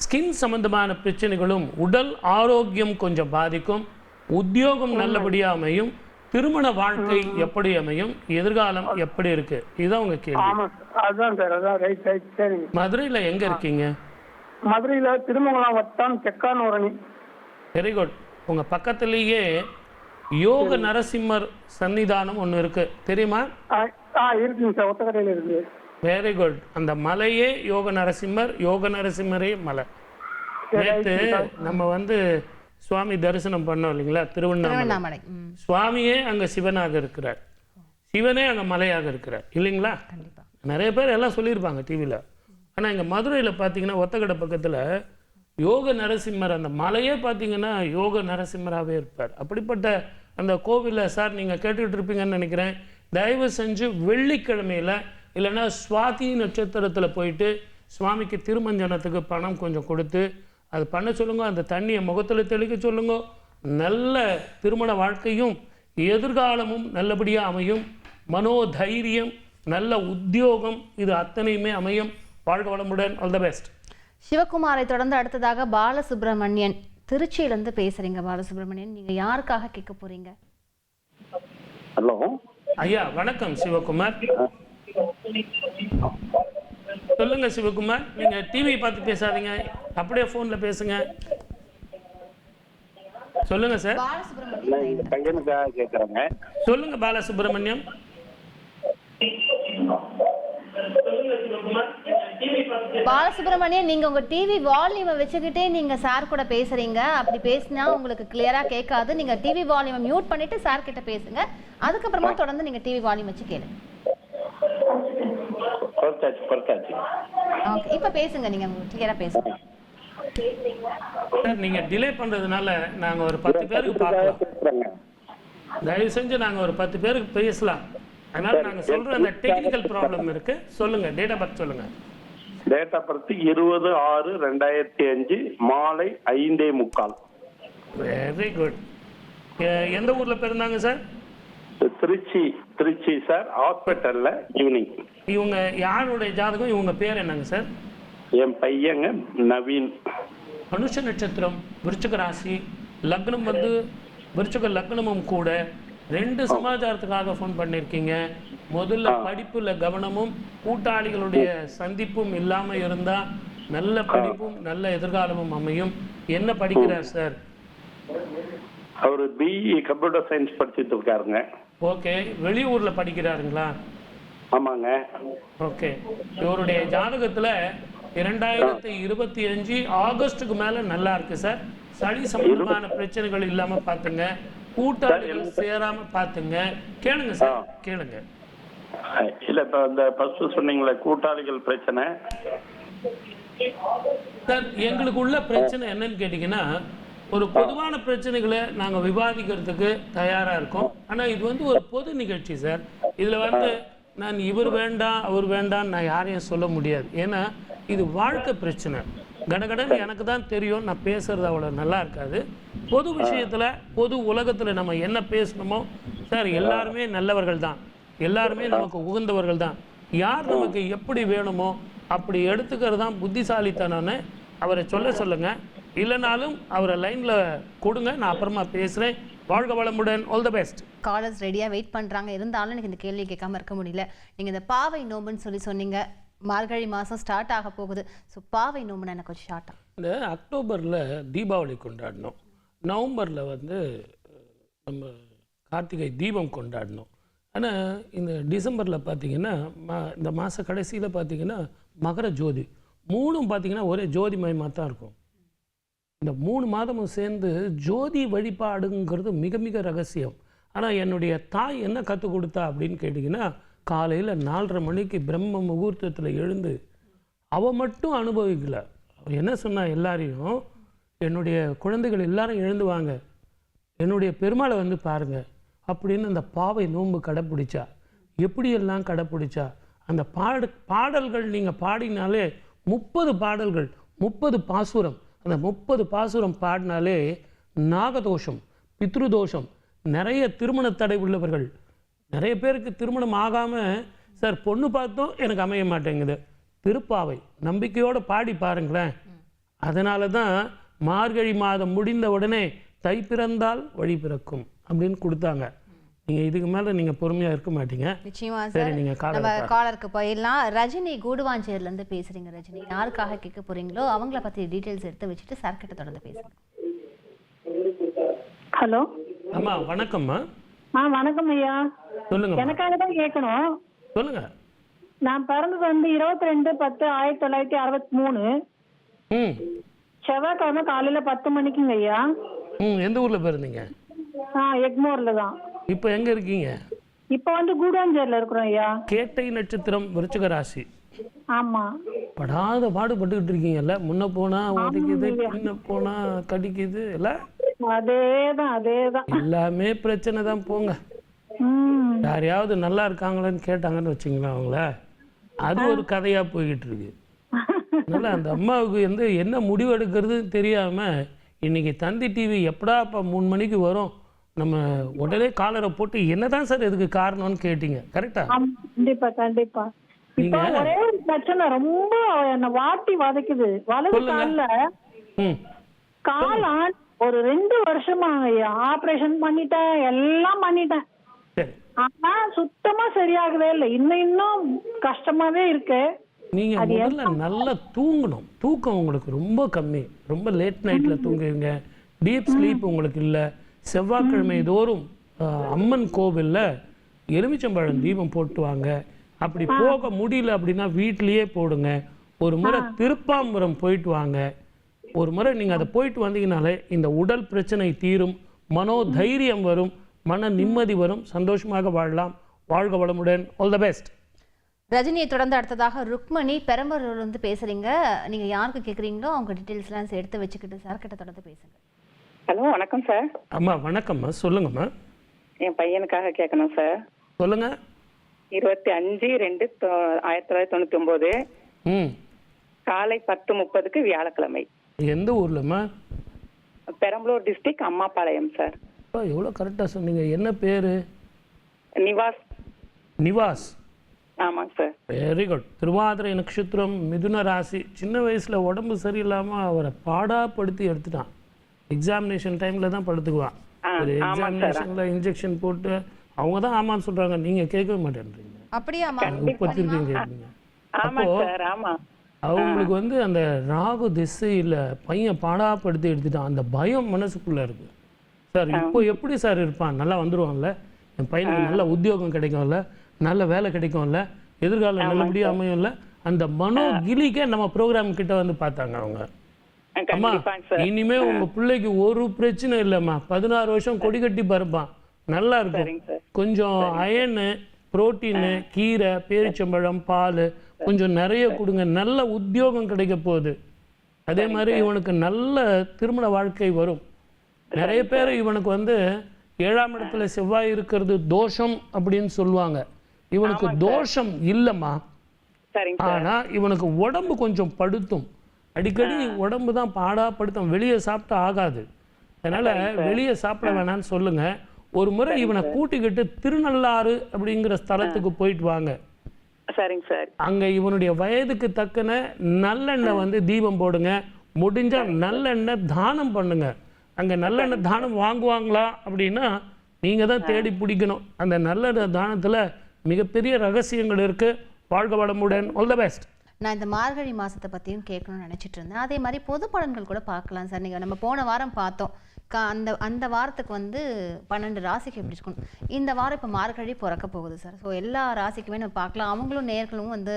Speaker 2: ஸ்கின் சம்பந்தமான பிரச்சனைகளும் உடல் ஆரோக்கியம் கொஞ்சம் பாதிக்கும். உத்தியோகம் நல்லபடியா அமையும். திருமண வாழ்க்கை எப்படி அமையும்? எதிர்காலம் எப்படி இருக்கு? இதுதான் உங்க கேள்வி.
Speaker 5: அதான் சார், அதான் ரைட். சரிங்க.
Speaker 2: மதுரையில எங்க இருக்கீங்க?
Speaker 5: மதுரையில திருமங்கலம் வட்டம் தெக்கானூரணி.
Speaker 2: Very good. உங்க பக்கத்திலேயே யோக நரசிம்மர் சன்னிதானம் ஒன்று இருக்கு, தெரியுமா?
Speaker 5: இருக்குங்க சார், ஒத்தக்கரையில இருக்கு.
Speaker 2: Very good. அந்த மலையே யோக நரசிம்மரே மலை. நேற்று நம்ம வந்து சுவாமி தரிசனம் பண்ணோம் இல்லைங்களா, திருவண்ணாமலை. சுவாமியே அங்க சிவனாக இருக்கிறார், சிவனே அங்க மலையாக இருக்கிறார் இல்லைங்களா? நிறைய பேர் எல்லாம் சொல்லியிருப்பாங்க டிவியில. ஆனா இங்க மதுரையில பாத்தீங்கன்னா ஒத்தக்கடை பக்கத்துல யோக நரசிம்மர், அந்த மலையே பார்த்தீங்கன்னா யோக நரசிம்மராகவே இருப்பார். அப்படிப்பட்ட அந்த கோவிலில் சார் நீங்கள் கேட்டுக்கிட்டு இருப்பீங்கன்னு நினைக்கிறேன். தயவு செஞ்சு வெள்ளிக்கிழமையில் இல்லைன்னா சுவாதி நட்சத்திரத்தில் போயிட்டு சுவாமிக்கு திருமஞ்சனத்துக்கு பணம் கொஞ்சம் கொடுத்து அது பண்ண சொல்லுங்க. அந்த தண்ணியை முகத்தில் தெளிக்க சொல்லுங்க. நல்ல திருமண வாழ்க்கையும் எதிர்காலமும் நல்லபடியாக அமையும். மனோதைரியம், நல்ல உத்தியோகம், இது அத்தனையுமே அமையும். வாழ்க வளமுடன். All the best.
Speaker 1: சிவகுமாரை தொடர்ந்து அடுத்ததாக பாலசுப்ரமணியன், திருச்சியிலிருந்து பேசுறீங்க. பாலசுப்ரமணியன், நீங்க யாருக்காக கேட்க போறீங்க?
Speaker 4: ஹலோ
Speaker 2: ஐயா வணக்கம். சிவகுமார் சொல்லுங்க. சிவகுமார், நீங்க டிவி பார்த்து பேசாதீங்க, அப்படியே போன்ல பேசுங்க. சொல்லுங்க சார்.
Speaker 4: பையனுக்காக கேட்கறாங்க.
Speaker 2: சொல்லுங்க பாலசுப்ரமணியம். சொல்லுங்க சிவகுமார், டிவி பார்த்து
Speaker 1: பாலசுப்ரமணியன், நீங்க உங்க டிவி வால்யூமை வச்சுக்கிட்டே நீங்க சார் கூட பேசுறீங்க. அப்படி பேசினா உங்களுக்கு கிளியரா கேட்காது. நீங்க டிவி வால்யூமை மியூட் பண்ணிட்டு சார் கிட்ட பேசுங்க. அதுக்கப்புறமா தொடர்ந்து நீங்க டிவி வால்யூம் வச்சு கேளுங்க. ஓகே, இப்ப பேசுங்க. நீங்க கிளியரா பேசுங்க.
Speaker 2: சார், நீங்க டிலே பண்றதுனால நாங்க ஒரு 10 பேருக்கு பார்க்கலாம். தயவு செஞ்சு நாங்க ஒரு 10 பேருக்கு பேசலாம். அதனால நாங்க சொல்ற அந்த டெக்னிக்கல் ப்ராப்ளம் இருக்கு. சொல்லுங்க, டேட் ஆஃப் பர்த் சொல்லுங்க.
Speaker 7: டேட் ஆஃப் பர்த் 20/6/2005 மாலை 5:45.
Speaker 2: Very good. எந்த ஊர்ல பிறந்தாங்க சார்?
Speaker 7: திருச்சி சார். ஹாஸ்பிட்டல்ல ஈவினிங்.
Speaker 2: இவங்க யாருடைய ஜாதகம்? இவங்க பேர் என்னங்க சார்?
Speaker 7: என் பையங்க நவீன்.
Speaker 2: அனுஷ நட்சத்திரம், விருச்சிக ராசி, லக்னம் வந்து விருச்சிக லக்னமும் கூட. 2 சமாச்சாரத்துக்காக ஃபோன் பண்ணியிருக்கீங்க. முதல்ல படிப்புல கவனமும் கூட்டாளிகளுடைய சந்திப்பும் இல்லாம இருந்தா நல்ல படிப்பும் நல்ல எதிர்காலமும் அமையும். என்ன படிக்கிறார் சார்?
Speaker 7: அவரு பிஇ கம்ப்யூட்டர் சயின்ஸ் படிச்சுட்டு இருக்காருங்க.
Speaker 2: ஓகே, வெளியூர்ல படிக்கிறாருங்களா?
Speaker 7: ஆமாங்க.
Speaker 2: ஓகே, இவருடைய ஜாதகத்துல 2025 ஆகஸ்டுக்கு மேல நல்லா இருக்கு சார். சளி சம்பந்தமான பிரச்சனைகள் இல்லாம பாத்துங்க. கூட்டாளிகள் சேராம பாத்துங்க. கேளுங்க சார், கேளுங்க.
Speaker 7: இல்ல, இப்ப இந்த ஃபர்ஸ்ட் சொன்னீங்களே கூட்டாளிகள் பிரச்சனை
Speaker 2: சார், எங்களுக்கு உள்ள பிரச்சனை என்னன்னு கேட்டீங்கன்னா, ஒரு பொதுவான பிரச்சனைகளை நாங்க விவாதிக்கிறதுக்கு தயாரா இருக்கோம். ஆனா இது வந்து ஒரு பொது நிகழ்ச்சி சார். இதுல வந்து நான் இவர் வேண்டாம் அவர் வேண்டாம் நான் யாரையும் சொல்ல முடியாது. ஏன்னா இது வாழ்க்கை பிரச்சனை. கடகடன்னு எனக்கு தான் தெரியும். நான் பேசுறது அவ்வளவு நல்லா இருக்காது. பொது விஷயத்துல பொது உலகத்துல நம்ம என்ன பேசணுமோ சார், எல்லாருமே நல்லவர்கள் தான், எல்லாருமே நமக்கு உகந்தவர்கள் தான். யார் நமக்கு எப்படி வேணுமோ அப்படி எடுத்துக்கிறது தான் புத்திசாலித்தனம்னு அவரை சொல்லுங்க. இல்லைனாலும் அவரை லைன்ல கொடுங்க, நான் அப்புறமா பேசுறேன். வாழ்க வளமுடன். All the best.
Speaker 1: காலர்ஸ் ரெடியா வெயிட் பண்றாங்க. இருந்தாலும் எனக்கு இந்த கேள்வி கேட்காம இருக்க முடியல. நீங்க இந்த பாவை நோம்புன்னு சொன்னீங்க. மார்கழி மாதம் ஸ்டார்ட் ஆக போகுது. ஸோ பாவை நோம்புன்னு எனக்கு கொஞ்சம் ஷார்ட்டா.
Speaker 2: இந்த அக்டோபரில் தீபாவளி கொண்டாடினோம். நவம்பரில் வந்து நம்ம கார்த்திகை தீபம் கொண்டாடினோம். ஆனால் இந்த டிசம்பரில் பார்த்தீங்கன்னா இந்த மாத கடைசியில் பார்த்தீங்கன்னா மகர ஜோதி. 3ம் பார்த்தீங்கன்னா ஒரே ஜோதிமயமாக தான் இருக்கும். இந்த 3 மாதமும் சேர்ந்து ஜோதி வழிபாடுங்கிறது மிக மிக ரகசியம். ஆனால் என்னுடைய தாய் என்ன கற்றுக் கொடுத்தா அப்படின்னு கேட்டிங்கன்னா, காலையில் 4:30 மணிக்கு பிரம்ம முகூர்த்தத்தில் எழுந்து அவள் மட்டும் அனுபவிக்கல. அவள் என்ன சொன்னா, எல்லாரையும் என்னுடைய குழந்தைகள் எல்லாரும் எழுந்துவாங்க, என்னுடைய பெருமாளை வந்து பாருங்க அப்படின்னு அந்த பாவை நோன்பு கடைப்பிடிச்சா. எப்படியெல்லாம் கடைப்பிடிச்சா, அந்த பாடல்கள் நீங்கள் பாடினாலே 30 பாடல்கள் 30 பாசுரம், அந்த 30 பாசுரம் பாடினாலே நாகதோஷம் பித்ருதோஷம், நிறைய திருமண தடை உள்ளவர்கள், நிறைய பேருக்கு திருமணம் ஆகாமல் சார் பொண்ணு பார்த்தோம் எனக்கு அமைய மாட்டேங்குது. திருப்பாவை நம்பிக்கையோடு பாடி பாருங்களேன். அதனால தான் மார்கழி மாதம் முடிந்த உடனே தை பிறந்தால் வழி பிறக்கும் அப்படின்னு கொடுத்தாங்க. நீங்கள் இதுக்கு மேலே நீங்கள் பொறுமையாக இருக்க மாட்டீங்க.
Speaker 1: நிச்சயமா
Speaker 2: சரி,
Speaker 1: சார்.
Speaker 2: நீங்கள்
Speaker 1: நம்ம காலருக்கு போயிடலாம். ரஜினி கூடுவாஞ்சேரிலேருந்து பேசுகிறீங்க. ரஜினி, யாருக்காக கேட்க போகிறீங்களோ அவங்கள பற்றி டீட்டெயில்ஸ் எடுத்து வச்சுட்டு சார் கிட்ட தொடர்ந்து பேசுங்க.
Speaker 6: ஹலோ.
Speaker 2: அம்மா வணக்கம்மா.
Speaker 6: வணக்கம் ஐயா.
Speaker 2: சொல்லுங்க.
Speaker 6: எனக்காக தான் கேட்கணும்.
Speaker 2: சொல்லுங்க.
Speaker 6: நான் பிறந்தது வந்து 22/10/1963. செவ்வாய்க்கிழமை காலையில 10 மணிக்குங்க ஐயா.
Speaker 2: எந்த ஊர்ல பிறந்தீங்க?
Speaker 6: எக்மோர்ல தான்.
Speaker 2: இப்போ எங்க இருக்கீங்க?
Speaker 6: இப்போ வந்து கூடாஞ்சேரியில இருக்கிறோம் ஐயா.
Speaker 2: கேட்டை நட்சத்திரம், விருச்சிக ராசி.
Speaker 6: ஆமா.
Speaker 2: படாத பாடுபட்டுக்கிட்டு இருக்கீங்கல்ல. முன்ன போனா உதைக்குது, பின்ன போனா கடிக்குது, இல்ல?
Speaker 6: அதேதான்
Speaker 2: எல்லாமே பிரச்சனை தான் போங்க. யாரையாவது நல்லா இருக்காங்களான்னு கேட்டாங்கன்னு வச்சுங்களேன் அவங்கள, அது ஒரு கதையா போய்கிட்டு இருக்கு. அதனால அந்த அம்மாவுக்கு வந்து என்ன முடிவு எடுக்கிறது தெரியாம இன்னைக்கு தந்தி டிவி எப்படா இப்போ 3 மணிக்கு வரும், நம்ம உடனே காலரை போட்டு என்னதான் சார் இதுக்கு காரணம்னு கேட்டீங்க. கரெக்டா?
Speaker 6: கண்டிப்பா. இப்ப ஒரே ஒரு பிரச்சனை ரொம்ப என்ன வாட்டி வதைக்குது. வலது கால்ல கால் ஒரு 2 வருஷமா ஆபரேஷன் பண்ணிட்டேன், எல்லாம் பண்ணிட்டேன். ஆனா சுத்தமா சரியாகவே இல்லை. இன்னும் கஷ்டமாவே இருக்கு.
Speaker 2: நீங்க முதல்ல நல்லா தூங்கணும். தூக்கம் உங்களுக்கு ரொம்ப கம்மி, ரொம்ப லேட் நைட்ல தூங்குவீங்க, டீப் ஸ்லீப் உங்களுக்கு இல்லை. செவ்வாய்க்கிழமை தோறும் அம்மன் கோவில்ல எலுமிச்சம்பழம் தீபம் போட்டு வாங்க. அப்படி போக முடியல அப்படின்னா வீட்லயே போடுங்க. ஒரு முறை திருப்பாம்புரம் போயிட்டு வாங்க. ஒரு முறை நீங்கள் அதை போயிட்டு வந்தீங்கனாலே இந்த உடல் பிரச்சனை தீரும், மனோதைரியம் வரும், மன நிம்மதி வரும், சந்தோஷமாக வாழலாம். வாழ்க வளமுடன். All the best.
Speaker 1: ரஜினியை தொடர்ந்து அடுத்ததாக ருக்மணி பெரம்பலூர்ல இருந்து பேசுறீங்க. நீங்க யாருக்கு கேக்குறீங்களோ அவங்க டீடைல்ஸ்லாம் எடுத்து வச்சுக்கிட்டு சார் கிட்ட தொடர்ந்து பேசுங்க.
Speaker 8: ஹலோ, வணக்கம் சார்.
Speaker 2: அம்மா வணக்கம்மா, சொல்லுங்கம்மா.
Speaker 8: என் பையனுக்காக கேட்கணும் சார்.
Speaker 2: சொல்லுங்க.
Speaker 8: 25/2/1999 காலை 10:30 வியாழக்கிழமை.
Speaker 2: எந்த ஊர்லம்மா?
Speaker 8: Perambalur district Ammapalayam sir.
Speaker 2: எவ்வளோ கரெக்டாக சொன்னீங்க. என்ன பேரு?
Speaker 8: நிவாஸ்.
Speaker 2: நிவாஸ்.
Speaker 8: ஆமாங்க சார்.
Speaker 2: Very good. திருவாதிரை நட்சத்திரம், மிதுன ராசி. சின்ன வயசில் உடம்பு சரியில்லாமல் அவரை பாடாப்படுத்தி எடுத்துட்டான். எக்ஸாமினேஷன் டைமில் தான் படுத்துக்குவான். ஒரு எக்ஸாமினேஷனில் இன்ஜெக்ஷன் போட்டு அவங்க தான் ஆமான்னு சொல்கிறாங்க, நீங்கள் கேட்கவே மாட்டேன்றீங்க.
Speaker 1: அப்படியா?
Speaker 2: உற்பத்திருக்கீங்க. அப்போ அவங்களுக்கு வந்து அந்த ராகு திசையில் பையன் பாடாப்படுத்தி எடுத்துட்டான். அந்த பயம் மனசுக்குள்ளே இருக்குது சார். இப்போ எப்படி சார் இருப்பான்? நல்லா வந்துடுவான்ல? என் பையனுக்கு நல்ல உத்தியோகம் கிடைக்கும்ல, நல்ல வேலை கிடைக்கும்ல, எதிர்காலம் நல்லபடியாக அமையும்ல? அந்த மனோ கிளிக்கே நம்ம ப்ரோக்ராம் கிட்ட வந்து பார்த்தாங்க அவங்க. அம்மா இனிமே உங்க பிள்ளைக்கு ஒரு பிரச்சனை இல்லைம்மா. 16 வருஷம் கொடி கட்டி பறப்பான், நல்லா இருக்கும். கொஞ்சம் அயனு, புரோட்டீனு, கீரை, பேரிச்சம்பழம், பால் கொஞ்சம் நிறைய கொடுங்க. நல்ல உத்தியோகம் கிடைக்க போகுது. அதே மாதிரி இவனுக்கு நல்ல திருமண வாழ்க்கை வரும். நிறைய பேர் இவனுக்கு வந்து 7ஆம் இடத்துல செவ்வாய் இருக்கிறது தோஷம் அப்படின்னு சொல்லுவாங்க. இவனுக்கு தோஷம் இல்லைம்மா. ஆனா இவனுக்கு உடம்பு கொஞ்சம் படுத்தும். அடிக்கடி உடம்பு தான் பாடாப்படுத்தும். வெளியே சாப்பிட்டா ஆகாது. அதனால வெளியே சாப்பிட வேணான்னு சொல்லுங்க. ஒரு முறை இவனை கூட்டிக்கிட்டு திருநள்ளாறு அப்படிங்கிற ஸ்தலத்துக்கு போயிட்டு வாங்க. அங்க இவனுடைய வயதுக்கு தக்கன நல்லெண்ணெய் வந்து தீபம் போடுங்க. முடிஞ்சா நல்லெண்ணெய் தானம் பண்ணுங்க. அங்க நல்லெண்ணெய் தானம் வாங்குவாங்களா அப்படின்னா நீங்க தான் தேடி பிடிக்கணும். அந்த நல்லெண்ணெய் தானத்துல மிகப்பெரிய ரகசியங்கள் இருக்கு. வாழ்க வளமுடன். All the best.
Speaker 1: நான் இந்த மார்கழி மாதத்தை பற்றியும் கேட்கணும்னு நினச்சிட்டு இருந்தேன். அதே மாதிரி பொது பலன்கள் கூட பார்க்கலாம் சார். நீங்கள் நம்ம போன வாரம் பார்த்தோம். அந்த வாரத்துக்கு வந்து 12 ராசிக்கு எப்படி இருக்கணும். இந்த வாரம் இப்போ மார்கழி பிறக்க போகுது சார். ஸோ எல்லா ராசிக்குமே நம்ம பார்க்கலாம். அவங்களும் நேர்களும் வந்து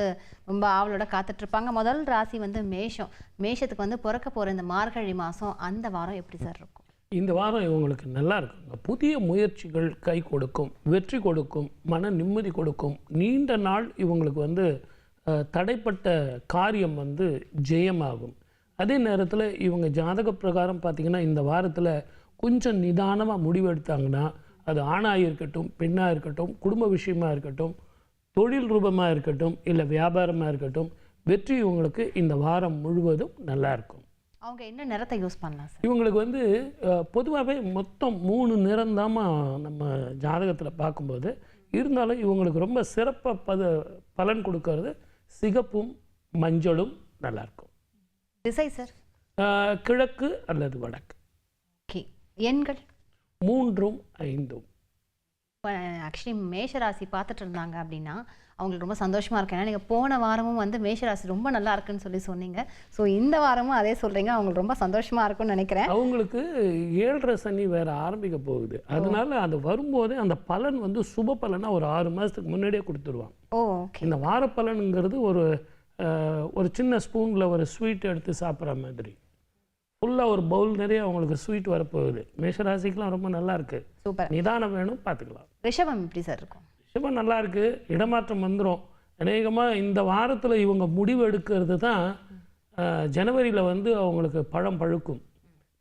Speaker 1: ரொம்ப ஆவலோட காத்துட்ருப்பாங்க. முதல் ராசி வந்து மேஷம். மேஷத்துக்கு வந்து பிறக்க போகிற இந்த மார்கழி மாதம் அந்த வாரம் எப்படி சார் இருக்கும்?
Speaker 2: இந்த வாரம் இவங்களுக்கு நல்லா இருக்குங்க. புதிய முயற்சிகள் கை கொடுக்கும், வெற்றி கொடுக்கும், மன நிம்மதி கொடுக்கும். நீண்ட நாள் இவங்களுக்கு வந்து தடைப்பட்ட காரியம் வந்து ஜெயமாகும். அதே நேரத்தில் இவங்க ஜாதக பிரகாரம் பார்த்திங்கன்னா இந்த வாரத்தில் கொஞ்சம் நிதானமாக முடிவெடுத்தாங்கன்னா, அது ஆணாக இருக்கட்டும், பெண்ணாக இருக்கட்டும், குடும்ப விஷயமாக இருக்கட்டும், தொழில் ரூபமாக இருக்கட்டும், இல்லை வியாபாரமாக இருக்கட்டும், வெற்றி இவங்களுக்கு இந்த வாரம் முழுவதும் நல்லா இருக்கும்.
Speaker 1: அவங்க என்ன நிறத்தை யூஸ் பண்ணலாம் சார்?
Speaker 2: இவங்களுக்கு வந்து பொதுவாகவே மொத்தம் 3 நிறந்தாமா நம்ம ஜாதகத்தில் பார்க்கும்போது, இருந்தாலும் இவங்களுக்கு ரொம்ப சிறப்பாக பலன் கொடுக்கறது சிகப்பும் மஞ்சளும் நல்லாயிருக்கும்.
Speaker 1: திசை சார்?
Speaker 2: கிழக்கு அல்லது வடக்கு.
Speaker 1: ஓகே. எண்கள்
Speaker 2: 3ம் 5ம்.
Speaker 1: ஆக்சுவலி மேஷராசி பார்த்துட்டு இருந்தாங்க அப்படின்னா அவங்களுக்கு ரொம்ப சந்தோஷமாக இருக்கும். ஏன்னா நீங்கள் போன வாரமும் வந்து மேஷராசி ரொம்ப நல்லா இருக்குன்னு சொன்னீங்க. ஸோ இந்த வாரமும் அதே சொல்கிறீங்க. அவங்களுக்கு ரொம்ப சந்தோஷமாக இருக்கும்னு நினைக்கிறேன்.
Speaker 2: அவங்களுக்கு 7.5 சனி வேறு ஆரம்பிக்க போகுது. அதனால அது வரும்போதே அந்த பலன் வந்து சுப பலனாக ஒரு 6 மாதத்துக்கு முன்னாடியே கொடுத்துருவாங்க. இந்த வார பலனுங்கிறது ஒரு சின்ன ஸ்பூனில் ஒரு ஸ்வீட் எடுத்து சாப்பிட்ற மாதிரி ஃபுல்லாக ஒரு பவுல் நிறைய அவங்களுக்கு ஸ்வீட் வரப்போகுது. மேஷராசிக்கெலாம் ரொம்ப நல்லா இருக்குது.
Speaker 1: சூப்பர்.
Speaker 2: நிதானம் வேணும், பார்த்துக்கலாம்.
Speaker 1: ரிஷபம் எப்படி சார் இருக்கும்?
Speaker 2: ரிஷபம் நல்லா இருக்குது. இடமாற்றம் வந்துடும். அநேகமாக இந்த வாரத்தில் இவங்க முடிவு எடுக்கிறது தான் ஜனவரியில் வந்து அவங்களுக்கு பழம் பழுக்கும்.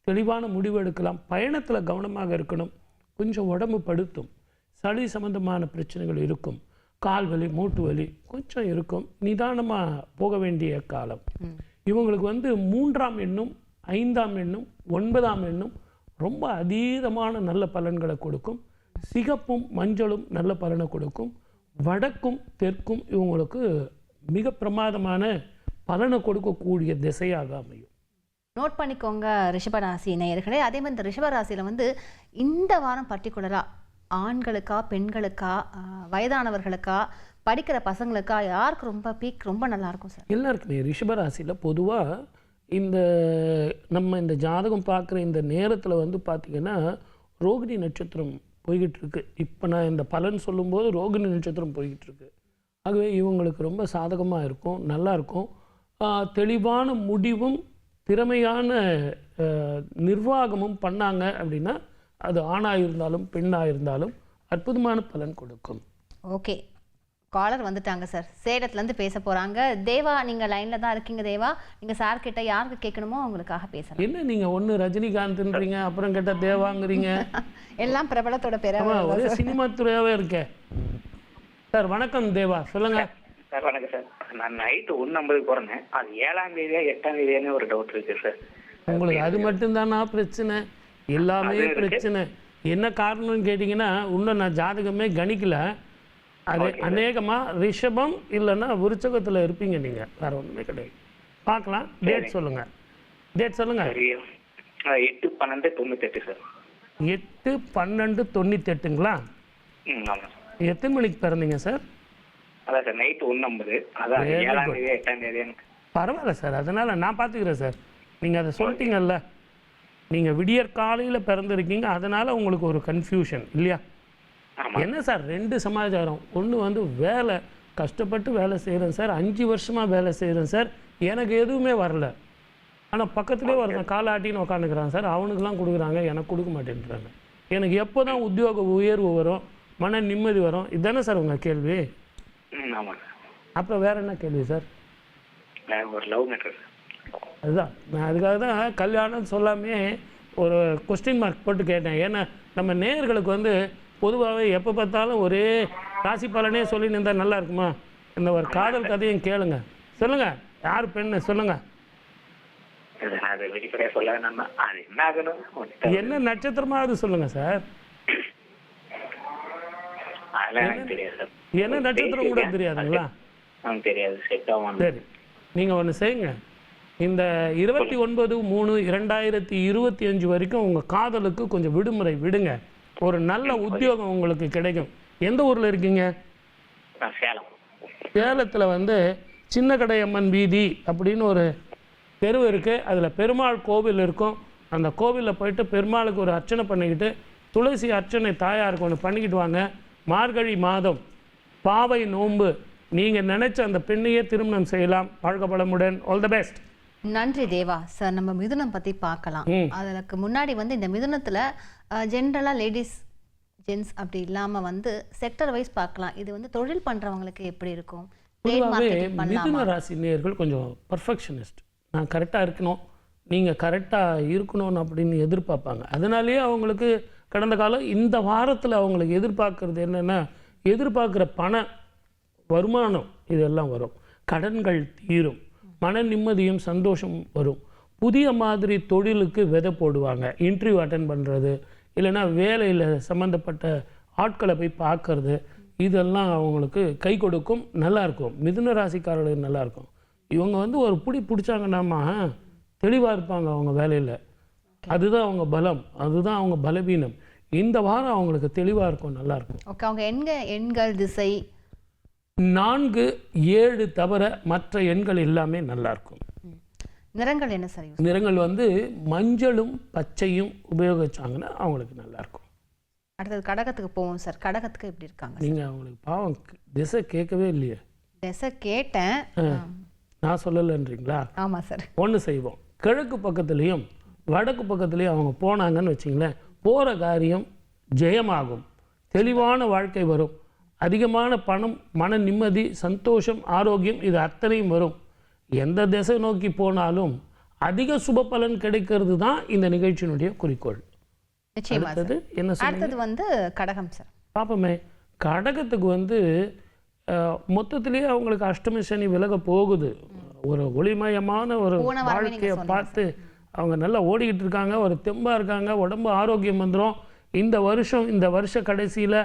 Speaker 2: தெளிவான முடிவு எடுக்கலாம். பயணத்தில் கவனமாக இருக்கணும். கொஞ்சம் உடம்பு படுத்தும். சளி சம்பந்தமான பிரச்சனைகள் இருக்கும். கால் வலி, மூட்டு வலி கொஞ்சம் இருக்கும். நிதானமாக போக வேண்டிய காலம். இவங்களுக்கு வந்து 3ஆம் எண்ணும் 5ஆம் எண்ணும் 9ஆம் எண்ணும் ரொம்ப அதீதமான நல்ல பலன்களை கொடுக்கும். சிகப்பும் மஞ்சளும் நல்ல பலனை கொடுக்கும். வடக்கும் தெற்கும் இவங்களுக்கு மிக பிரமாதமான பலனை கொடுக்கக்கூடிய திசையாக அமையும்.
Speaker 1: நோட் பண்ணிக்கோங்க ரிஷபராசி நேயர்களே. அதே மாதிரி இந்த ரிஷபராசியில் வந்து இந்த வாரம் பர்டிகுலராக ஆண்களுக்கா, பெண்களுக்கா, வயதானவர்களுக்கா, படிக்கிற பசங்களுக்கா, யாருக்கு ரொம்ப பீக் ரொம்ப நல்லாயிருக்கும் சார்?
Speaker 2: எல்லாருக்குமே. ரிஷபராசியில் பொதுவாக நம்ம இந்த ஜாதகம் பார்க்குற இந்த நேரத்தில் வந்து பார்த்திங்கன்னா ரோகிணி நட்சத்திரம் போய்கிட்டு இருக்கு. இப்போ நான் இந்த பலன் சொல்லும்போது ரோகிணி நட்சத்திரம் போய்கிட்டு இருக்கு. ஆகவே இவங்களுக்கு ரொம்ப சாதகமாக இருக்கும், நல்லாயிருக்கும். தெளிவான முடிவும் திறமையான நிர்வாகமும் பண்ணாங்க அப்படின்னா அது ஆணாக இருந்தாலும் பெண்ணாக இருந்தாலும் அற்புதமான பலன் கொடுக்கும்.
Speaker 1: ஓகே, காலர் வந்துட்டாங்க சார், சேலத்துலேருந்து பேச போகிறாங்க. தேவா, நீங்கள் லைனில் தான் இருக்கீங்க. தேவா, நீங்கள் சார் கிட்ட யாருக்கு கேட்கணுமோ அவங்களுக்காக பேசலாம்.
Speaker 2: என்ன நீங்கள் ஒன்று ரஜினிகாந்த்ன்றீங்க, அப்புறம் கேட்டால் தேவாங்கிறீங்க.
Speaker 1: எல்லாம் பிரபலத்தோட பேர
Speaker 2: ஒரே சினிமா துறையாகவே இருக்கே. சார் வணக்கம் தேவா, சொல்லுங்க.
Speaker 9: சார் வணக்கம் சார். நான் நைட்டு 1:50 போறேன். அது 7ஆம் தேதியா 8ஆம் தேதியானே ஒரு டவுட் இருக்கு சார்.
Speaker 2: உங்களுக்கு அது மட்டும்தானா பிரச்சனை? எல்லாமே பிரச்சனை. என்ன காரணம்னு கேட்டிங்கன்னா, இன்னும் நான் ஜாதகமே கணிக்கல. அது அநேகமாக ரிஷபம் இல்லைன்னா விருச்சகத்தில் இருப்பீங்க நீங்கள், வேறு ஒன்றுமே கிடையாது. பார்க்கலாம். டேட் சொல்லுங்கள். டேட் சொல்லுங்கள்.
Speaker 9: 8/12/98 சார்.
Speaker 2: 8/12/98ங்களா?
Speaker 9: ஆமாம் சார்.
Speaker 2: எத்தனை மணிக்கு பிறந்தீங்க சார்?
Speaker 9: அதான் சார் நைட்டு 1:50. அதான் 7ஆம் தேதி 8ஆம் தேதி.
Speaker 2: பரவாயில்ல சார், அதனால் நான் பார்த்துக்கிறேன் சார். நீங்கள் அதை சொல்லிட்டீங்கல்ல, நீங்கள் விடியற் காலையில் பிறந்திருக்கீங்க, அதனால் உங்களுக்கு ஒரு கன்ஃபியூஷன் இல்லையா? என்ன சார் 2 சமாச்சாரம். ஒன்று வந்து வேலை, கஷ்டப்பட்டு வேலை செய்கிறேன் சார், 5 வருஷமாக வேலை செய்கிறேன் சார், எனக்கு எதுவுமே வரல. ஆனால் பக்கத்துலேயே ஒருத்தன் காலாட்டின்னு உட்காந்துக்கிறான் சார், அவனுக்கெல்லாம் கொடுக்குறாங்க, எனக்கு கொடுக்க மாட்டேன்றாங்க. எனக்கு எப்போ தான் உத்தியோக உயர்வு வரும், மன நிம்மதி வரும்? இதுதானே சார் உங்கள் கேள்வி?
Speaker 9: ஆமாம் சார்.
Speaker 2: அப்புறம் வேறு என்ன கேள்வி சார்?
Speaker 9: ஒரு லவ் மேட்டர்.
Speaker 2: அதுதான் நான் அதுக்காக தான் கல்யாணம் சொல்லாமே ஒரு கொஸ்டின் மார்க் போட்டு கேட்டேன். ஏன்னா நம்ம நேயர்களுக்கு வந்து பொதுவாகவே எப்போ பார்த்தாலும் ஒரே ராசி பலனே சொல்லி நின்றா நல்லா இருக்குமா? இந்த ஒரு காதல் கதையும் கேளுங்க. சொல்லுங்க, யார் பெண்ணு சொல்லுங்க. என்ன நட்சத்திரமாவது சொல்லுங்க சார். என்ன நட்சத்திரம் கூட தெரியாதுங்களா? சரி, நீங்கள் ஒன்று செய்யுங்க. இந்த 29/3/2025 வரைக்கும் உங்கள் காதலுக்கு கொஞ்சம் விடுமுறை விடுங்க. ஒரு நல்ல உத்தியோகம் உங்களுக்கு கிடைக்கும். எந்த ஊரில் இருக்கீங்க? சேலத்தில் வந்து சின்ன கடையம்மன் வீதி அப்படின்னு ஒரு தெருவு இருக்குது. அதில் பெருமாள் கோவில் இருக்கும். அந்த கோவிலில் போயிட்டு பெருமாளுக்கு ஒரு அர்ச்சனை பண்ணிக்கிட்டு துளசி அர்ச்சனை தாயாருக்கு ஒன்று பண்ணிக்கிட்டு வாங்க. மார்கழி மாதம் பாவை நோன்பு, நீங்கள் நினைச்ச அந்த பெண்ணையே திருமணம் செய்யலாம். வாழ்க வளமுடன். All the best.
Speaker 1: நன்றி தேவா. சார், நம்ம மிதுனம் பற்றி பார்க்கலாம். அதுக்கு முன்னாடி வந்து இந்த மிதுனத்தில் ஜென்ரலாக லேடிஸ் ஜென்ஸ் அப்படி இல்லாமல் வந்து செக்டர் வைஸ் பார்க்கலாம். இது வந்து தொழில் பண்ணுறவங்களுக்கு எப்படி இருக்கும்?
Speaker 2: மிதுன ராசி நேயர்கள் கொஞ்சம் பர்ஃபெக்ஷனிஸ்ட். நான் கரெக்டாக இருக்கணும், நீங்கள் கரெக்டாக இருக்கணும் அப்படின்னு எதிர்பார்ப்பாங்க. அதனாலேயே அவங்களுக்கு கடந்த காலம் இந்த வாரத்தில் அவங்களுக்கு எதிர்பார்க்கறது என்னென்னா, எதிர்பார்க்குற பண வருமானம் இதெல்லாம் வரும், கடன்கள் தீரும், மன நிம்மதியும் சந்தோஷம் வரும். புதிய மாதிரி தொழிலுக்கு விதை போடுவாங்க. இன்டர்வியூ அட்டன் பண்ணுறது, இல்லைன்னா வேலையில் சம்மந்தப்பட்ட ஆட்களை போய் பார்க்கறது, இதெல்லாம் அவங்களுக்கு கை கொடுக்கும். நல்லாயிருக்கும். மிதுன ராசிக்காரர்களுக்கு நல்லாயிருக்கும். இவங்க வந்து ஒரு பிடிச்சாங்கன்னாமா தெளிவாக இருப்பாங்க அவங்க வேலையில். அதுதான் அவங்க பலம், அதுதான் அவங்க பலவீனம். இந்த வாரம் அவங்களுக்கு தெளிவாக இருக்கும், நல்லாயிருக்கும்.
Speaker 1: ஓகே, அவங்க எண்கள் திசை
Speaker 2: 4, 7 தவிர மற்ற எண்கள் எல்லாமே நல்லாயிருக்கும்.
Speaker 1: நிறங்கள் என்ன சார்?
Speaker 2: நிறங்கள் வந்து மஞ்சளும் பச்சையும் உபயோகிச்சாங்கன்னா அவங்களுக்கு நல்லாயிருக்கும்.
Speaker 1: அடுத்தது கடகத்துக்கு போவோம் சார். கடகத்துக்கு எப்படி இருக்காங்க?
Speaker 2: நீங்கள் அவங்களுக்கு பாவம் திசை கேட்கவே இல்லையே.
Speaker 1: திசை கேட்டேன்,
Speaker 2: நான் சொல்லலைன்றீங்களா?
Speaker 1: ஆமாம் சார்.
Speaker 2: ஒன்று செய்வோம், கிழக்கு பக்கத்துலேயும் வடக்கு பக்கத்துலேயும் அவங்க போனாங்கன்னு வச்சிங்களேன், போகிற காரியம் ஜெயமாகும், தெளிவான வாழ்க்கை வரும், அதிகமான பணம், மன நிம்மதி, சந்தோஷம், ஆரோக்கியம், இது அத்தனையும் வரும். எந்த திசை நோக்கி போனாலும் அதிக சுப பலன் கிடைக்கிறது தான் இந்த நிகழ்ச்சியினுடைய குறிக்கோள்.
Speaker 1: அடுத்தது
Speaker 2: என்ன?
Speaker 1: அடுத்தது வந்து கடகம் சார்.
Speaker 2: பாப்பமே, கடகத்துக்கு வந்து மொத்தத்திலேயே அவங்களுக்கு அஷ்டமி சனி விலக போகுது. ஒரு ஒளிமயமான ஒரு வாழ்க்கையை பார்த்து அவங்க நல்லா ஓடிக்கிட்டு இருக்காங்க, ஒரு தெம்பாக இருக்காங்க, உடம்பு ஆரோக்கியம் வந்துடும். இந்த வருஷ கடைசியில்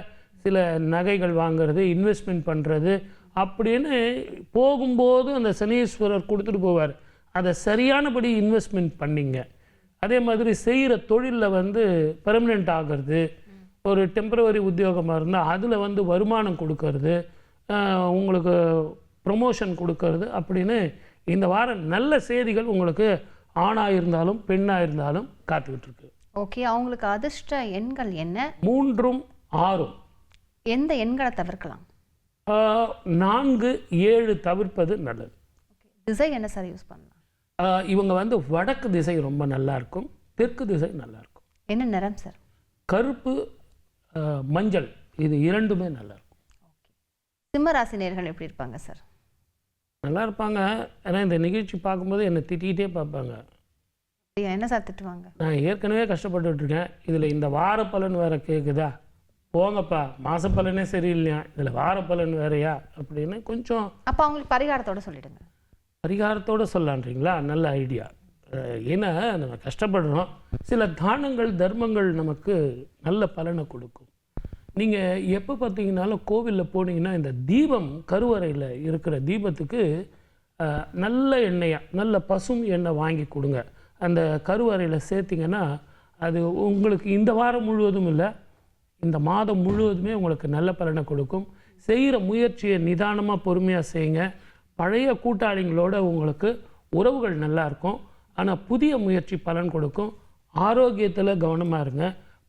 Speaker 2: சில நகைகள் வாங்கிறது, இன்வெஸ்ட்மெண்ட் பண்ணுறது அப்படின்னு போகும்போது அந்த சனீஸ்வரர் கொடுத்துட்டு போவார். அதை சரியானபடி இன்வெஸ்ட்மெண்ட் பண்ணிங்க. அதே மாதிரி செய்கிற தொழிலில் வந்து பெர்மனெண்ட் ஆகிறது, ஒரு டெம்பரவரி உத்தியோகமாக இருந்தால் அதில் வந்து வருமானம் கொடுக்கறது, உங்களுக்கு ப்ரொமோஷன் கொடுக்கறது அப்படின்னு இந்த வாரம் நல்ல செய்திகள் உங்களுக்கு ஆணாக இருந்தாலும் பெண்ணாக இருந்தாலும் காத்துக்கிட்டு இருக்கு.
Speaker 1: ஓகே, அவங்களுக்கு அதிர்ஷ்ட எண்கள் என்ன?
Speaker 2: 3, 6.
Speaker 1: எந்த எண்களை தவிர்க்கலாம்?
Speaker 2: 4, 7 தவிர்ப்பது நல்லது.
Speaker 1: திசை என்ன சார் யூஸ் பண்ணலாம்?
Speaker 2: இவங்க வந்து வடக்கு திசை ரொம்ப நல்லா இருக்கும், தெற்கு திசை நல்லா இருக்கும்.
Speaker 1: என்ன நிறம் சார்?
Speaker 2: கருப்பு, மஞ்சள், இது இரண்டுமே நல்லா இருக்கும்.
Speaker 1: சிம்ம ராசி நேயர்கள் எப்படி இருப்பாங்க சார்?
Speaker 2: நல்லா இருப்பாங்க. ஏன்னா இந்த நிகழ்ச்சி பார்க்கும்போது என்னை திட்டிகிட்டே பார்ப்பாங்க.
Speaker 1: என்ன சார் திட்டுவாங்க?
Speaker 2: நான் ஏற்கனவே கஷ்டப்பட்டுட்டு இருக்கேன், இதில் இந்த வார பலன் வேற கேட்குதா, போங்கப்பா மாச பலனே சரியில்லையா, இதில் வார பலன் வேறையா அப்படின்னு கொஞ்சம்.
Speaker 1: அப்போ அவங்களுக்கு பரிகாரத்தோட சொல்லிடுங்க.
Speaker 2: பரிகாரத்தோடு சொல்லலான்றீங்களா? நல்ல ஐடியா. ஏன்னா நம்ம கஷ்டப்படுறோம், சில தானங்கள் தர்மங்கள் நமக்கு நல்ல பலனை கொடுக்கும். நீங்கள் எப்போ பார்த்தீங்கன்னாலும் கோவிலில் போனீங்கன்னா இந்த தீபம், கருவறையில் இருக்கிற தீபத்துக்கு நல்ல எண்ணெயாக, நல்ல பசும் எண்ணெய் வாங்கி கொடுங்க. அந்த கருவறையில் சேர்த்திங்கன்னா அது உங்களுக்கு இந்த வாரம் முழுவதும் இல்லை, இந்த மாதம் முழுவதுமே உங்களுக்கு நல்ல பலனை கொடுக்கும். செய்கிற முயற்சியை நிதானமாக பொறுமையாக செய்யுங்க. பழைய கூட்டாளிகளோட உங்களுக்கு உறவுகள் நல்லா இருக்கும், ஆனால் புதிய முயற்சி பலன் கொடுக்கும். ஆரோக்கியத்தில் கவனமாக இருங்க,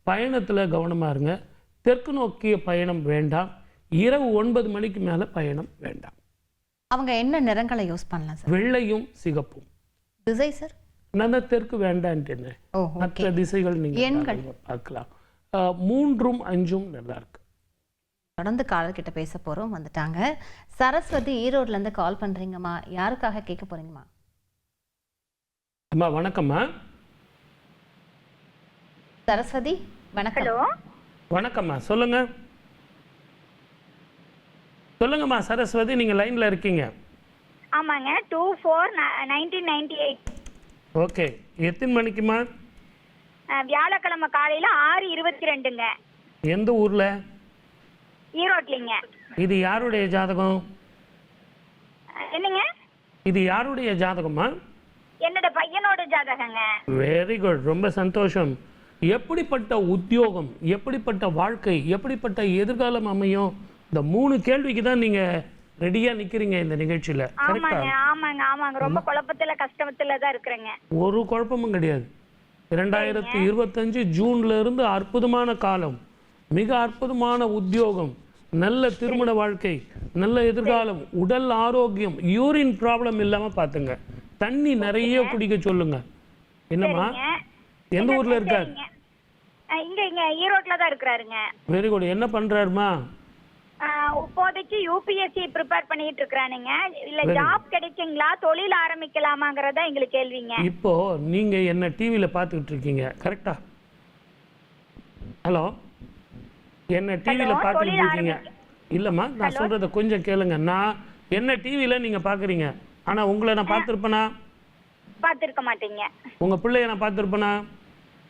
Speaker 2: பயணத்தில் கவனமாக இருங்க. தெற்கு நோக்கிய பயணம் வேண்டாம், இரவு 9 மணிக்கு மேலே பயணம் வேண்டாம்.
Speaker 1: அவங்க என்ன நிறங்களை யூஸ் பண்ணலாம் சார்?
Speaker 2: வெள்ளையும் சிகப்பும்.
Speaker 1: திசை சார்?
Speaker 2: நான் தான் தெற்கு வேண்டான்ட்டு, மற்ற திசைகள் நீங்கள் பார்க்கலாம். 3ம் 5ம் நல்லா இருக்கு.
Speaker 1: தொடர்ந்து காலர்கிட்ட பேச போகிறோம், வந்துட்டாங்க. சரஸ்வதி ஈரோட்லேருந்து கால் பண்ணுறீங்கம்மா, யாருக்காக கேட்க போகிறீங்கம்மா?
Speaker 2: அம்மா வணக்கம்மா.
Speaker 1: சரஸ்வதி வணக்கம்.
Speaker 10: ஹலோ
Speaker 2: வணக்கம்மா, சொல்லுங்க சொல்லுங்கம்மா சரஸ்வதி, நீங்கள் லைனில் இருக்கீங்க.
Speaker 10: ஆமாங்க, 2/4/1998.
Speaker 2: ஓகே, எத்தனை மணிக்குமா?
Speaker 10: வியாழக்கிழமை காலையில் 6:22ங்க.
Speaker 2: எந்த ஊரில்?
Speaker 10: ஈரோட்லிங்க.
Speaker 2: இது யாருடைய ஜாதகம்?
Speaker 10: என்னங்க?
Speaker 2: இது யாருடைய ஜாதகம்மா?
Speaker 10: என்னோட பையனோட ஜாதகங்க.
Speaker 2: வெரி குட், ரொம்ப சந்தோஷம். எப்படிப்பட்ட உத்தியோகம், எப்படிப்பட்ட வாழ்க்கை, எப்படிப்பட்ட எதிர்காலம் அமையும், இந்த 3 கேள்விக்கு தான் நீங்கள் ரெடியாக நிற்கிறீங்க இந்த நிகழ்ச்சியில்.
Speaker 10: ஆமாங்க ஆமாங்க ஆமாங்க, ரொம்ப குழப்பத்துல கஷ்டத்துல தான் இருக்கிறேங்க.
Speaker 2: ஒரு குழப்பமும் கிடையாது. 2025 ஜூன்ல இருந்து அற்புதமான காலம், மிக அற்புதமான உத்தியோகம், நல்ல திருமண வாழ்க்கை, நல்ல எதிர்காலம், உடல் ஆரோக்கியம், யூரின் ப்ராப்ளம் இல்லாம பாத்துங்க. தண்ணி நிறைய குடிக்க சொல்லுங்க. என்னம்மா, எந்த ஊர்ல இருக்காரு?
Speaker 10: இங்க ஈரோட்ல தான் இருக்கிறாருங்க.
Speaker 2: Very good. என்ன பண்றாருமா?
Speaker 10: இப்போதைக்கு யூபிஎஸ்சி ப்ரிப்பேர் பண்ணிட்டு இருக்கானுங்க. இல்ல ஜாப் கிடைக்குங்களா, தொழில் ஆரம்பிக்கலாமாங்கறத எங்களுக்கு கேள்விங்க.
Speaker 2: இப்போ நீங்க என்ன டிவில பாத்துக்கிட்டு இருக்கீங்க, கரெக்டா? ஹலோ, என்ன டிவில பாத்துக்கிட்டு இருக்கீங்க? இல்லம்மா, நான் சொல்றத கொஞ்சம் கேளுங்க. நான் என்ன டிவில நீங்க பாக்குறீங்க, ஆனா உங்களை நான் பார்த்திருப்பேனா?
Speaker 10: பார்த்திருக்க மாட்டீங்க.
Speaker 2: உங்க பிள்ளைய நான் பார்த்திருப்பேனா?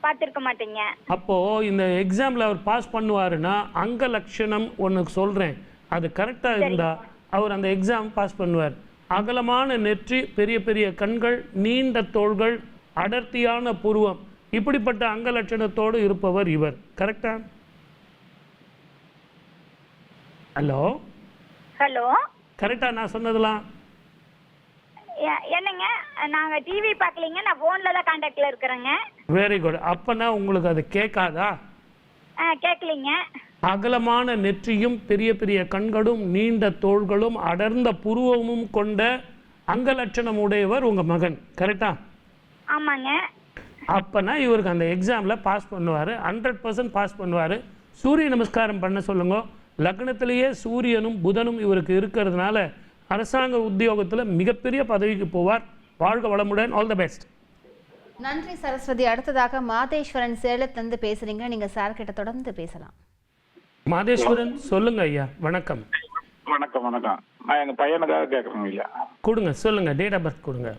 Speaker 10: பார்த்திருக்க மாட்டீங்க.
Speaker 2: அப்போ இந்த எக்ஸாம்ல அவர் பாஸ் பண்ணுவாருன்னா அங்க லட்சணம் ஒன்று சொல்றேன், அது கரெக்டா இருந்தா அவர் அந்த எக்ஸாம் பாஸ் பண்ணுவார். அகலமான நெற்றி, பெரிய பெரிய கண்கள், நீண்ட தோள்கள், அடர்த்தியான புருவம், இப்படிப்பட்ட அங்க லட்சணத்தோடு இருப்பவர் இவர். கரெக்டா? ஹலோ
Speaker 10: ஹலோ,
Speaker 2: கரெக்டா நான் சொன்னதெல்லாம்?
Speaker 10: என்னங்க, நாங்க டிவி பார்க்கலீங்க, நான் போன்ல தான் கான்டாக்ட்ல இருக்கிறேங்க.
Speaker 2: Very good. அப்பனா உங்களுக்கு அது கேட்காதா?
Speaker 10: கேட்கலீங்க.
Speaker 2: அகலமான நெற்றியும், பெரிய பெரிய கண்களும், நீண்ட தோள்களும், அடர்ந்த புருவமும் கொண்ட அங்கலட்சணம் உடையவர் உங்க மகன். கரெக்டா?
Speaker 10: ஆமாங்க.
Speaker 2: அப்பனா இவருக்கு அந்த எக்ஸாம்ல பாஸ் பண்ணுவாரு, 100% பாஸ் பண்ணுவாரு. சூரிய நமஸ்காரம் பண்ண சொல்லுங்க. லக்னத்திலேயே சூரியனும் புதனும் இவருக்கு இருக்கிறதுனால அரசாங்க உத்தியோகத்துல மிகப்பெரிய பதவிக்கு போவார். வாழ்க வளமுடன். All the best.
Speaker 1: நன்றி சரஸ்வதி. அடுத்ததாக மாதேஸ்வரன் சேலத்திலிருந்து பேசுறீங்க, நீங்க சார் கிட்ட தொடர்ந்து பேசலாம்.
Speaker 2: மாதேஸ்வரன் சொல்லுங்க ஐயா. வணக்கம்.
Speaker 7: வணக்கம் வணக்கம். நான் எங்க பையனுக்காக கேட்குறேங்க ஐயா.
Speaker 2: கொடுங்க, சொல்லுங்க. டேட் ஆஃப் பர்த் கொடுங்க.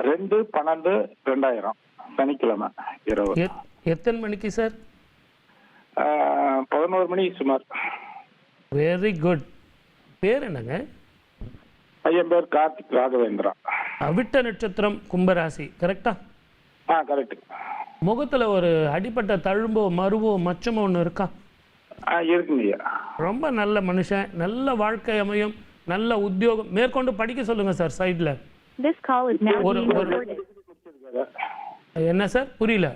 Speaker 7: 2/12/2000 சனிக்கிழமை இரவு.
Speaker 2: எத்தனை மணிக்கு சார்?
Speaker 7: 11 மணி சுமார்.
Speaker 2: Very good. பேர் என்னங்க?
Speaker 7: பையன் பேர் கார்த்திக் ராகவேந்திரா.
Speaker 2: அவிட்ட நட்சத்திரம், கும்பராசி. கரெக்டா?
Speaker 7: கரெக்ட்.
Speaker 2: முகத்துல ஒரு அடிப்பட்ட தழும்போ மருவோ மச்சமோ ஒன்று இருக்கா?
Speaker 7: இருக்குங்க ஐயா.
Speaker 2: ரொம்ப நல்ல மனுஷன், நல்ல வாழ்க்கை அமையும், நல்ல உத்தியோகம். மேற்கொண்டு படிக்க சொல்லுங்க சார். சைட்ல என்ன சார் புரியல?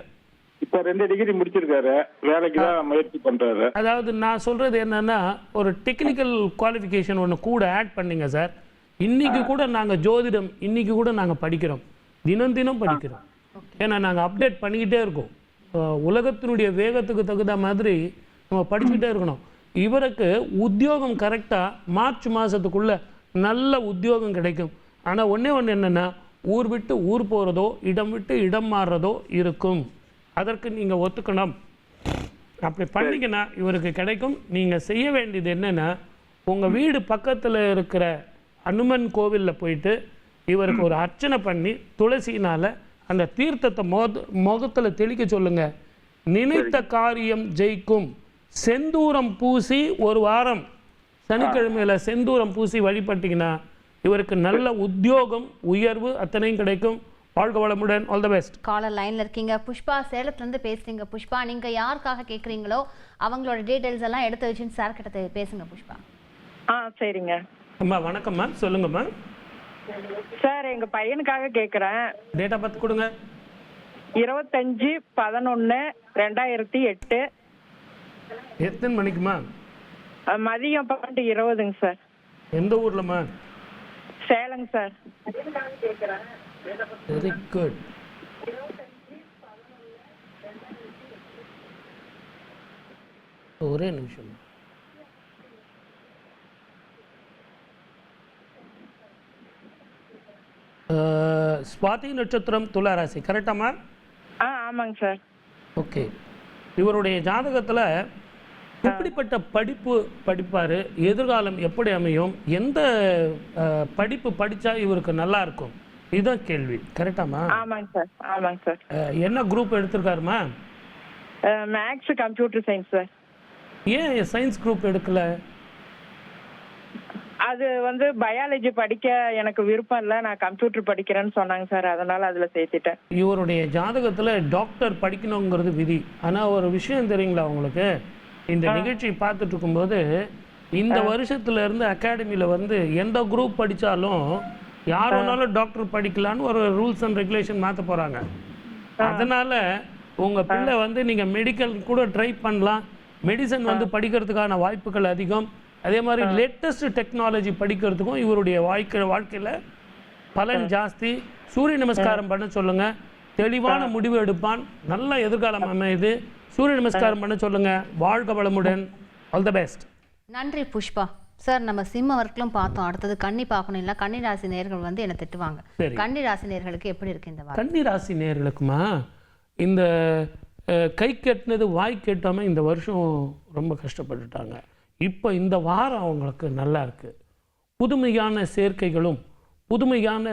Speaker 7: இப்ப 2 டிகிரி முடிச்சிருக்காரு, வேலைக்கு தான் முயற்சி பண்றாரு.
Speaker 2: அதாவது நான் சொல்றது என்னன்னா, ஒரு டெக்னிக்கல் குவாலிஃபிகேஷன் ஒன்று கூட ஆட் பண்ணீங்க சார். இன்னைக்கு கூட நாங்கள் ஜோதிடம் இன்னைக்கு கூட நாங்கள் படிக்கிறோம், தினம் தினம் படிக்கிறோம். ஏன்னா நாங்கள் அப்டேட் பண்ணிக்கிட்டே இருக்கோம். உலகத்தினுடைய வேகத்துக்கு தகுந்த மாதிரி நம்ம படிச்சுக்கிட்டே இருக்கணும். இவருக்கு உத்தியோகம் கரெக்டாக மார்ச் மாதத்துக்குள்ளே நல்ல உத்தியோகம் கிடைக்கும். ஆனால் ஒன்றே ஒன்று என்னென்னா, ஊர் விட்டு ஊர் போகிறதோ இடம் விட்டு இடம் மாறுறதோ இருக்கும். அதற்கு நீங்கள் ஒத்துக்கணும். அப்படி பண்ணிங்கன்னா இவருக்கு கிடைக்கும். நீங்கள் செய்ய வேண்டியது என்னென்னா, உங்கள் வீடு பக்கத்தில் இருக்கிற அனுமன் கோவிலில் போயிட்டு இவருக்கு ஒரு அர்ச்சனை பண்ணி துளசினால் அந்த தீர்த்தத்தை முகத்தில் தெளிக்க சொல்லுங்க. நினைத்த காரியம் ஜெயிக்கும். செந்தூரம் பூசி ஒரு வாரம் சனிக்கிழமையில செந்தூரம் பூசி வழிபட்டீங்கன்னா இவருக்கு நல்ல உத்தியோகம் உயர்வு அத்தனையும் கிடைக்கும். வாழ்க வளமுடன். All the best.
Speaker 1: காலர் லைன்ல இருக்கீங்க. புஷ்பா சேலத்துல இருந்து பேசுறீங்க. புஷ்பா, நீங்க யாருக்காக கேக்குறீங்களோ அவங்களோட டீடைல்ஸ் எல்லாம் எடுத்து வச்சு சார் கிட்ட பேசுங்க. புஷ்பா.
Speaker 8: சரிங்க.
Speaker 2: அம்மா வணக்கம்மா, சொல்லுங்கம்மா.
Speaker 8: சார் எங்க பையனுக்காக கேக்குறேன்.
Speaker 2: டேட் ஆஃப் பர்த் கொடுங்க.
Speaker 8: 25/11/2008.
Speaker 2: எத்தனை மணிக்குமா?
Speaker 8: மதியம் 12:20ங்க சார்.
Speaker 2: எந்த ஊர்லம்மா?
Speaker 8: சேலங்க சார்.
Speaker 2: Very good. ஒரே நிமிஷம். ஸ்வாதி நட்சத்திரம் துலா ராசி கரெக்டாமா?
Speaker 8: ஆமாங்க சார்.
Speaker 2: ஓகே. இவருடைய ஜாதகத்தில் எப்படிப்பட்ட படிப்பு படிப்பார், எதிர்காலம் எப்படி அமையும், எந்த படிப்பு படித்தா இவருக்கு நல்லா இருக்கும், இதுதான் கேள்வி. கரெக்டாமா?
Speaker 8: ஆமாங்க சார். ஆமாங்க சார்.
Speaker 2: என்ன குரூப் எடுத்திருக்காருமா?
Speaker 8: Maths computer science sir.
Speaker 2: ஏன் சயின்ஸ் குரூப் எடுக்கல?
Speaker 8: அது பயாலஜி படிக்க எனக்கு விருப்பம் இல்லை, நான் கம்ப்யூட்டர் படிக்கிறேன்னு சொன்னாங்க சார், அதனால அதுல சேர்த்துட்டேன்.
Speaker 2: இவருடைய ஜாதகத்தில் டாக்டர் படிக்கணுங்கிறது விதி. ஆனால் ஒரு விஷயம் தெரியுங்களா உங்களுக்கு, இந்த நிகழ்ச்சி பார்த்துட்டு இருக்கும்போது இந்த வருஷத்துல இருந்து அகாடமியில் எந்த குரூப் படித்தாலும் யார் வேணாலும் டாக்டர் படிக்கலான்னு ஒரு ரூல்ஸ் அண்ட் ரெகுலேஷன் மாற்ற போகிறாங்க. அதனால உங்கள் பிள்ளை நீங்கள் மெடிக்கல் கூட ட்ரை பண்ணலாம். மெடிசன் படிக்கிறதுக்கான வாய்ப்புகள் அதிகம். அதே மாதிரி லேட்டஸ்ட் டெக்னாலஜி படிக்கிறதுக்கும் இவருடைய வாழ்க்கையில் பலன் ஜாஸ்தி. சூரிய நமஸ்காரம் பண்ண சொல்லுங்க, தெளிவான முடிவு எடுப்பான். நல்ல எதிர்காலம் அமையுது. சூரிய நமஸ்காரம் பண்ண சொல்லுங்க. வாழ்க வளமுடன். All the best.
Speaker 1: நன்றி புஷ்பா. சார் நம்ம சிம்ம வர்க்கிலும் பார்த்தோம். அடுத்தது கன்னி பார்க்கணும். இல்லை கன்னி ராசி நேர்கள் என்ன திட்டுவாங்க. கன்னி ராசி நேர்களுக்கு எப்படி இருக்கு இந்த வாரம்?
Speaker 2: கன்னி ராசி நேர்களுக்குமா, இந்த கை கட்டினது வாய் கேட்டாமல் இந்த வருஷம் ரொம்ப கஷ்டப்பட்டுட்டாங்க. இப்போ இந்த வாரம் அவங்களுக்கு நல்லா இருக்குது. புதுமையான சேர்க்கைகளும் புதுமையான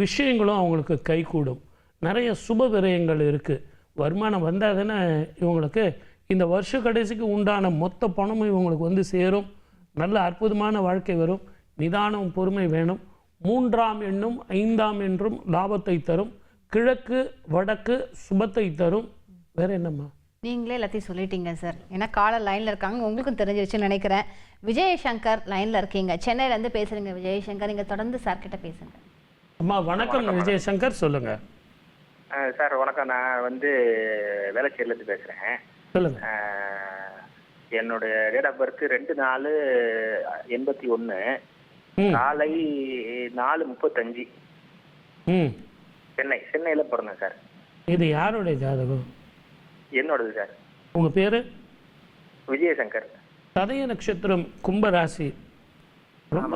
Speaker 2: விஷயங்களும் அவங்களுக்கு கைகூடும். நிறைய சுப விரயங்கள் இருக்குது. வருமானம் வந்தால் தானே இவங்களுக்கு இந்த வருஷ கடைசிக்கு உண்டான மொத்த பணமும் இவங்களுக்கு சேரும். நல்ல அற்புதமான வாழ்க்கை வரும். நிதானம் பொறுமை வேணும். 3ஆம் எண்ணும் 5ஆம் என்றும் லாபத்தை தரும். கிழக்கு வடக்கு சுபத்தை தரும். வேற என்னம்மா?
Speaker 1: நீங்களே எல்லாத்தையும் சொல்லிட்டீங்க சார். ஏன்னா காலர் லைன்ல இருக்காங்க, உங்களுக்கும் தெரிஞ்சிருச்சுன்னு நினைக்கிறேன். விஜயசங்கர் லைன்ல இருக்கீங்க, சென்னையிலேருந்து பேசுறீங்க. விஜயசங்கர், நீங்க தொடர்ந்து சார் கிட்ட பேசுங்க.
Speaker 2: அம்மா வணக்கம். விஜயசங்கர் சொல்லுங்க.
Speaker 9: சார் வணக்கம். நான் வேளச்சேரியிலேருந்து பேசுகிறேன்.
Speaker 2: சொல்லுங்க.
Speaker 9: என்னுடைய டேட் ஆஃப் பர்த் 2/4/81 காலை 4:35 சென்னையில் பிறந்தேன் சார்.
Speaker 2: இது யாருடைய ஜாதகம்?
Speaker 9: என்னோடது சார்.
Speaker 2: உங்க பேரு?
Speaker 9: விஜயசங்கர்.
Speaker 2: சதய நட்சத்திரம் கும்பராசி. ரொம்ப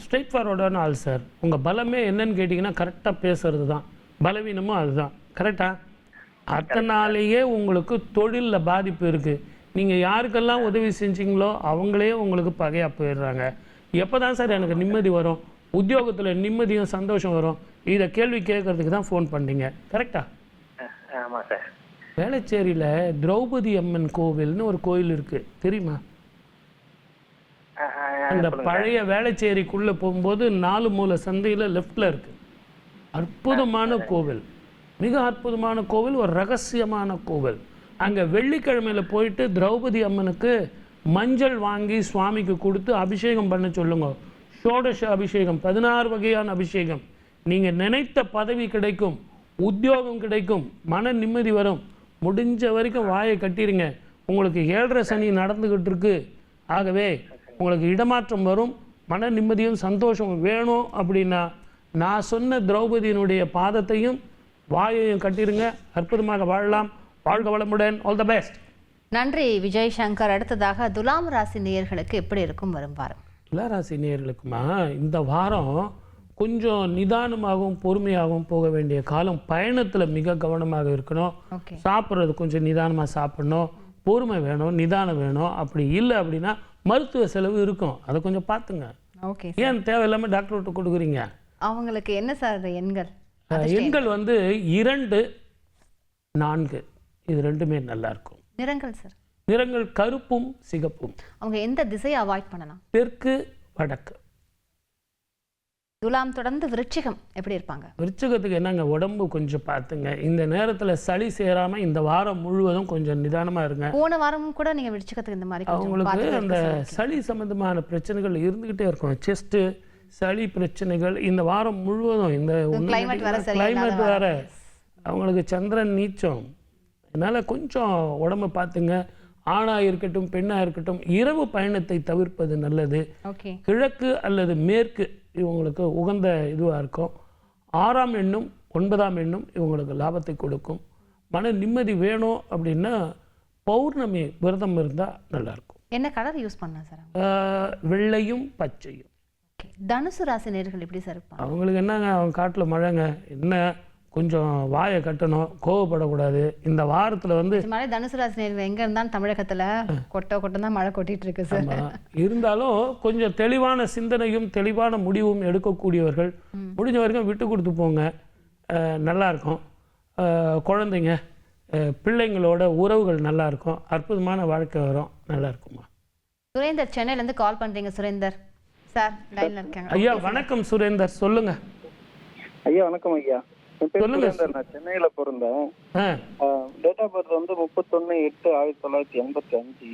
Speaker 2: ஸ்ட்ரெயிட் ஃபார்வர்டான ஆள் சார். உங்க பலமே என்னன்னு கேட்டிங்கன்னா கரெக்டாக பேசுறது தான். பலவீனமும் அதுதான். கரெக்டா? அதனாலேயே உங்களுக்கு தொழிலில் பாதிப்பு இருக்குது. நீங்கள் யாருக்கெல்லாம் உதவி செஞ்சீங்களோ அவங்களே உங்களுக்கு பகையாக போயிடுறாங்க. எப்போ தான் சார் எனக்கு நிம்மதி வரும், உத்தியோகத்தில் நிம்மதியும் சந்தோஷம் வரும், இதை கேள்வி கேட்கறதுக்கு தான் ஃபோன் பண்ணீங்க. கரெக்டா?
Speaker 9: ஆமாம் சார்.
Speaker 2: வேளச்சேரியில் திரௌபதி அம்மன் கோவில்னு ஒரு கோயில் இருக்குது, தெரியுமா? அந்த பழைய வேளச்சேரிக்குள்ளே போகும்போது 4 மூலை சந்தையில் லெஃப்டில் இருக்குது. அற்புதமான கோவில், மிக அற்புதமான கோவில், ஒரு ரகசியமான கோவில். அங்கே வெள்ளிக்கிழமையில் போயிட்டு திரௌபதி அம்மனுக்கு மஞ்சள் வாங்கி சுவாமிக்கு கொடுத்து அபிஷேகம் பண்ண சொல்லுங்க. ஷோடச அபிஷேகம், 16 வகையான அபிஷேகம். நீங்கள் நினைத்த பதவி கிடைக்கும், உத்தியோகம் கிடைக்கும், மன நிம்மதி வரும். முடிஞ்ச வரைக்கும் வாயை கட்டிடுங்க. உங்களுக்கு 7.5 சனி நடந்துக்கிட்டு இருக்கு. ஆகவே உங்களுக்கு இடமாற்றம் வரும். மன நிம்மதியும் சந்தோஷமும் வேணும் அப்படின்னா நான் சொன்ன திரௌபதியினுடைய பாதத்தையும் வாயையும் கட்டிருங்க, அற்புதமாக வாழலாம். வாழ்க வளமுடன். All the best.
Speaker 1: நன்றி விஜய் சங்கர். அடுத்ததாக துலாம் ராசி நேயர்களுக்கு எப்படி இருக்கும் வரும் வாரம்?
Speaker 2: துலா ராசி நேயர்களுக்குமா இந்த வாரம் கொஞ்சம் நிதானமாகவும் பொறுமையாகவும் போக வேண்டிய காலம். பயணத்தில் மிக கவனமாக இருக்கணும். சாப்பிட்றது கொஞ்சம் நிதானமாக சாப்பிடணும், பொறுமை வேணும், நிதானம் வேணும். அப்படி இல்லை அப்படின்னா மருத்துவ செலவு இருக்கும், அதை கொஞ்சம் பார்த்துங்க.
Speaker 1: ஓகே,
Speaker 2: ஏன் தேவையில்லாமல் டாக்டர்கிட்ட கொடுக்குறீங்க?
Speaker 1: அவங்களுக்கு என்ன சார் எண்கள்?
Speaker 2: எண்கள் வந்து 2, 4 இது ரெண்டுமே நல்லா இருக்கும்.
Speaker 1: நிறங்கள் சார்?
Speaker 2: நிறங்கள் கருப்பும் சிகப்பும்.
Speaker 1: அவங்க எந்த திசையை அவாய்ட் பண்ணலாம்?
Speaker 2: தெற்கு வடக்கு.
Speaker 1: துலாம் தொடர்ந்து விருச்சிகம் எப்படி இருப்பாங்க?
Speaker 2: விருச்சிகத்துக்கு என்னங்க, உடம்பு கொஞ்சம் பார்த்துங்க. இந்த நேரத்தில் சளி சேராம இந்த வாரம் முழுவதும் கொஞ்சம் நிதானமா இருங்க.
Speaker 1: போன வாரமும் கூட நீங்க விருச்சிகத்துக்கு இந்த மாதிரி
Speaker 2: அவங்களுக்கு அந்த சளி சம்பந்தமான பிரச்சனைகள் இருந்துகிட்டே இருக்கும். செஸ்ட் சளி பிரச்சனைகள் இந்த வாரம் முழுவதும். இந்த கிளைமேட் வேற, அவங்களுக்கு சந்திரன் நீச்சம், அதனால கொஞ்சம் உடம்பை பார்த்துங்க. ஆணாக இருக்கட்டும் பெண்ணாக இருக்கட்டும் இரவு பயணத்தை தவிர்ப்பது நல்லது. கிழக்கு அல்லது மேற்கு இவங்களுக்கு உகந்த இதுவாக இருக்கும். 6ஆம் எண்ணும் 9ஆம் எண்ணும் இவங்களுக்கு லாபத்தை கொடுக்கும். மன நிம்மதி வேணும் அப்படின்னா பௌர்ணமி விரதம் இருந்தால் நல்லாயிருக்கும்.
Speaker 1: என்ன கலர் யூஸ் பண்ணலாம் சார்?
Speaker 2: வெள்ளையும் பச்சையும்.
Speaker 1: தனுசு ராசி நேயர்கள் எப்படி சார் இருப்பாங்க?
Speaker 2: அவங்களுக்கு என்னங்க, அவங்க காட்டில் மழைங்க, என்ன கொஞ்சம் வாயை கட்டணும், கோவப்படக்கூடாது. இந்த வாரத்தில் வந்து
Speaker 1: தனுசு ராசி நேயர்கள் எங்கே இருந்தாலும் தமிழகத்தில் கொட்டம் தான் மழை கொட்டிட்டு இருக்கு சார்.
Speaker 2: இருந்தாலும் கொஞ்சம் தெளிவான சிந்தனையும் தெளிவான முடிவும் எடுக்கக்கூடியவர்கள். முடிஞ்ச வரைக்கும் விட்டு கொடுத்து போங்க, நல்லா இருக்கும். குழந்தைங்க பிள்ளைங்களோட உறவுகள் நல்லா இருக்கும், அற்புதமான வாழ்க்கை வரும், நல்லா இருக்குமா.
Speaker 1: சுரேந்தர் சென்னையிலேருந்து கால் பண்ணுறீங்க. சுரேந்தர் சார் லைன்ல இருக்காங்க.
Speaker 2: ஐயா வணக்கம் சுரேந்தர், சொல்லுங்க.
Speaker 5: ஐயா வணக்கம் ஐயா. நான் சென்னையில பிறந்தேன். டேட் ஆஃப் பர்த் வந்து 31/8/1985.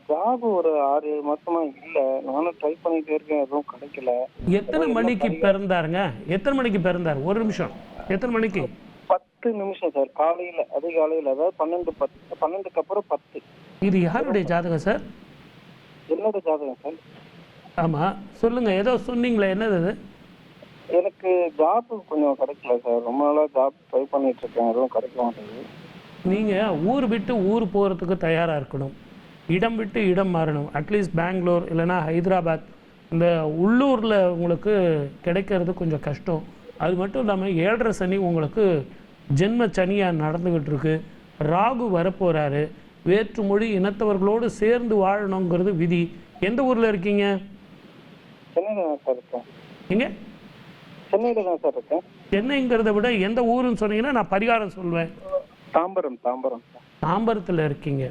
Speaker 5: ஜாப் ஒரு 6-7 மாசமா இல்ல. நானும் ட்ரை பண்ணிட்டே இருக்கேன், எதுவும் கிடைக்கல.
Speaker 2: எத்தனை மணிக்கு பிறந்தாருங்க? எத்தனை மணிக்கு பிறந்தார்? ஒரு நிமிஷம். எத்தனை மணிக்கு?
Speaker 5: 10 நிமிஷம் சார். காலையில, அதிகாலையில, அதாவது 12:10 அப்புறம் 10.
Speaker 2: இது யாருடைய ஜாதகம் சார்?
Speaker 5: என்னோட ஜாதகம் சார்.
Speaker 2: ஆமா சொல்லுங்க, ஏதோ சொன்னீங்களே, என்னது அது?
Speaker 5: எனக்கு ஜாப் கொஞ்சம் கிடைக்கல சார். ரொம்ப நாளா ஜாப் ட்ரை பண்ணிட்டு இருக்கேன், எதுவும் கிடைக்க மாட்டேங்குது.
Speaker 2: நீங்க ஊர் விட்டு ஊர் போறதுக்கு தயாரா இருக்கணும், இடம் விட்டு இடம் மாறணும். அட்லீஸ்ட் பெங்களூர் இல்லைன்னா ஹைதராபாத், இந்த உள்ளூர்ல உங்களுக்கு கிடைக்கிறது கொஞ்சம் கஷ்டம். அது மட்டும் இல்லாமல் 7.5 சனி உங்களுக்கு ஜென்ம சனியாக நடந்துக்கிட்டு இருக்கு. ராகு வரப்போறாரு. வேற்று மொழி இனத்தவர்களோடு சேர்ந்து வாழணுங்கிறது விதி. எந்த ஊர்ல இருக்கீங்க?
Speaker 5: சென்னையில தான் சார் இருக்கேன்.
Speaker 2: எங்க?
Speaker 5: சென்னையில தான் சார் இருக்கேன்.
Speaker 2: சென்னைங்கிறத விட எந்த ஊருன்னு சொன்னீங்கன்னா நான் பரிகாரம் சொல்வேன்.
Speaker 5: தாம்பரம்.
Speaker 2: தாம்பரத்தில் இருக்கீங்க.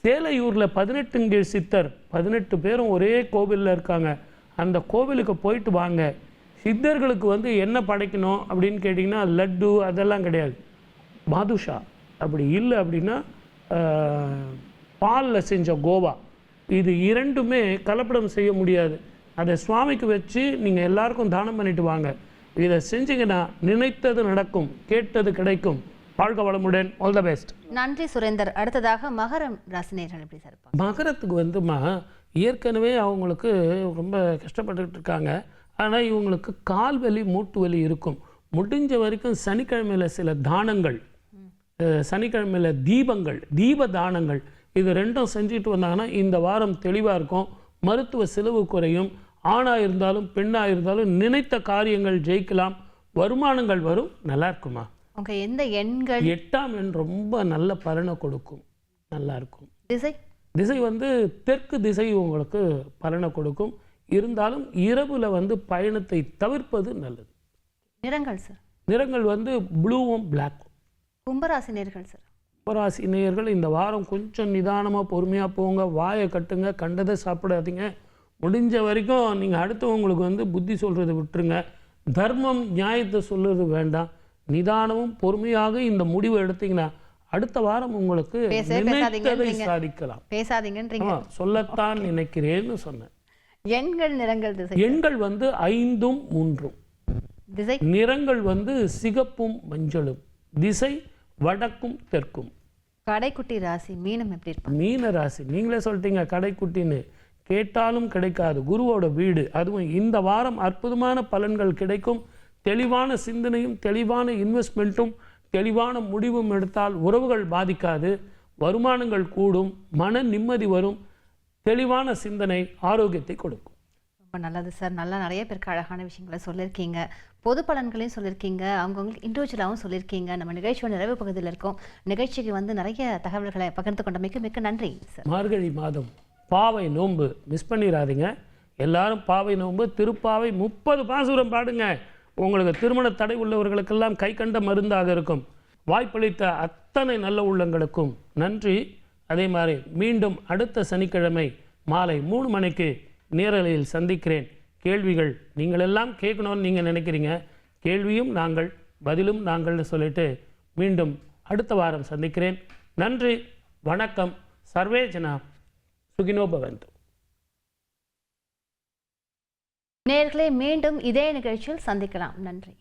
Speaker 2: சேலையூரில் 18 சித்தர் 18 பேரும் ஒரே கோவிலில் இருக்காங்க. அந்த கோவிலுக்கு போயிட்டு வாங்க. சித்தர்களுக்கு வந்து என்ன படைக்கணும் அப்படின்னு கேட்டிங்கன்னா லட்டு அதெல்லாம் கிடையாது, பாதுஷா. அப்படி இல்லை அப்படின்னா பாலில் செஞ்ச கோவா, இது இரண்டுமே கலப்படம் செய்ய முடியாது. அதை சுவாமிக்கு வச்சு நீங்கள் எல்லாருக்கும் தானம் பண்ணிட்டு வாங்க. இதை செஞ்சீங்கன்னா நினைத்தது நடக்கும், கேட்டது கிடைக்கும். வாழ்க வளமுடன். All the best.
Speaker 1: நன்றி சுரேந்தர். அடுத்ததாக மகரம் ராசினியர்கள் எப்படி சார்?
Speaker 2: மகரத்துக்கு வந்துமா ஏற்கனவே அவங்களுக்கு ரொம்ப கஷ்டப்பட்டுக்கிட்டு இருக்காங்க. ஆனால் இவங்களுக்கு கால் வலி மூட்டு வலி இருக்கும். முடிஞ்ச வரைக்கும் சனிக்கிழமையில் சில தானங்கள், சனிக்கிழமையில் தீபங்கள், தீப தானங்கள், இது ரெண்டும் செஞ்சுட்டு வந்தாங்கன்னா இந்த வாரம் தெளிவாக இருக்கும். மருத்துவ செலவு குறையும். ஆணாக இருந்தாலும் பெண்ணாக இருந்தாலும் நினைத்த காரியங்கள் ஜெயிக்கலாம். வருமானங்கள் வரும். நல்லா இருக்குமா?
Speaker 1: உங்க எந்த எண்கள்?
Speaker 2: 8ஆம் எண் ரொம்ப நல்ல பலனை கொடுக்கும், நல்லா இருக்கும்.
Speaker 1: திசை?
Speaker 2: திசை வந்து தெற்கு திசை உங்களுக்கு பலனை கொடுக்கும். இருந்தாலும் இரவுல வந்து பயணத்தை தவிர்ப்பது நல்லது.
Speaker 1: நிறங்கள் சார்?
Speaker 2: நிறங்கள் வந்து ப்ளூவும் பிளாக்கும்.
Speaker 1: கும்பராசி நேயர்கள் சார்?
Speaker 2: கும்பராசி நேயர்கள் இந்த வாரம் கொஞ்சம் நிதானமாக பொறுமையாக போங்க. வாயை கட்டுங்க, கண்டதை சாப்பிடாதீங்க. முடிஞ்ச வரைக்கும் நீங்கள் அடுத்தவங்களுக்கு வந்து புத்தி சொல்கிறத விட்டுருங்க. தர்மம் நியாயத்தை சொல்கிறது வேண்டாம். நிதானமும் பொறுமையாக இந்த முடிவு எடுத்தீங்கன்னா அடுத்த வாரம் உங்களுக்கு நினைத்ததை சாதிக்கலாம்.
Speaker 1: பேசாதீங்கன்றீங்க.
Speaker 2: சொல்லத்தான் நினைக்கிறேன்னு சொன்னேன்.
Speaker 1: எண்கள், நிறங்கள், திசை?
Speaker 2: எண்கள் வந்து 5ம் 3ம்.
Speaker 1: திசை?
Speaker 2: நிறங்கள் வந்து சிகப்பும் மஞ்சளும். திசை வடக்கும் தெற்கும்.
Speaker 1: கடைக்குட்டி ராசி மீனம் எப்படி இருக்கும்?
Speaker 2: மீன ராசி நீங்களே சொல்லிட்டீங்க கடைக்குட்டின்னு. கேட்டாலும் கிடைக்காது. குருவோட வீடு, அதுவும் இந்த வாரம் அற்புதமான பலன்கள் கிடைக்கும். தெளிவான சிந்தனையும் தெளிவான இன்வெஸ்ட்மெண்ட்டும் தெளிவான முடிவும் எடுத்தால் உறவுகள் பாதிக்காது, வருமானங்கள் கூடும், மன நிம்மதி வரும், தெளிவான சிந்தனை ஆரோக்கியத்தை கொடுக்கும்.
Speaker 1: ரொம்ப நல்லது சார். நல்லா நிறைய பேருக்கு அழகான விஷயங்களை சொல்லியிருக்கீங்க, பொது பலன்களையும் சொல்லியிருக்கீங்க, அவங்கவுங்களுக்கு இண்டிவிஜுவலாகவும் சொல்லியிருக்கீங்க. நம்ம நிகழ்ச்சியோட நிறைவு பகுதியில் இருக்கோம். நிகழ்ச்சிக்கு வந்து நிறைய தகவல்களை பகிர்ந்து கொண்டமைக்கு மிக்க நன்றி சார்.
Speaker 2: மார்கழி மாதம் பாவை நோன்பு மிஸ் பண்ணிடாதீங்க. எல்லாரும் பாவை நோன்பு, திருப்பாவை 30 பாசுரம் பாடுங்க. உங்களுக்கு திருமண தடை உள்ளவர்களுக்கெல்லாம் கை கண்ட மருந்தாக இருக்கும். வாய்ப்பளித்த அத்தனை நல்ல உள்ளங்களுக்கும் நன்றி. அதே மாதிரி மீண்டும் அடுத்த சனிக்கிழமை மாலை 3 மணிக்கு நேரலையில் சந்திக்கிறேன். கேள்விகள் நீங்கள் எல்லாம் கேட்கணும்னு நீங்கள் நினைக்கிறீங்க, கேள்வியும் நாங்கள், பதிலும் நாங்கள்னு சொல்லிட்டு மீண்டும் அடுத்த வாரம் சந்திக்கிறேன். நன்றி, வணக்கம். சர்வே ஜனா சுகினோ பவந்து.
Speaker 1: நேயர்களே, மீண்டும் இதே நிகழ்ச்சியில் சந்திக்கலாம். நன்றி.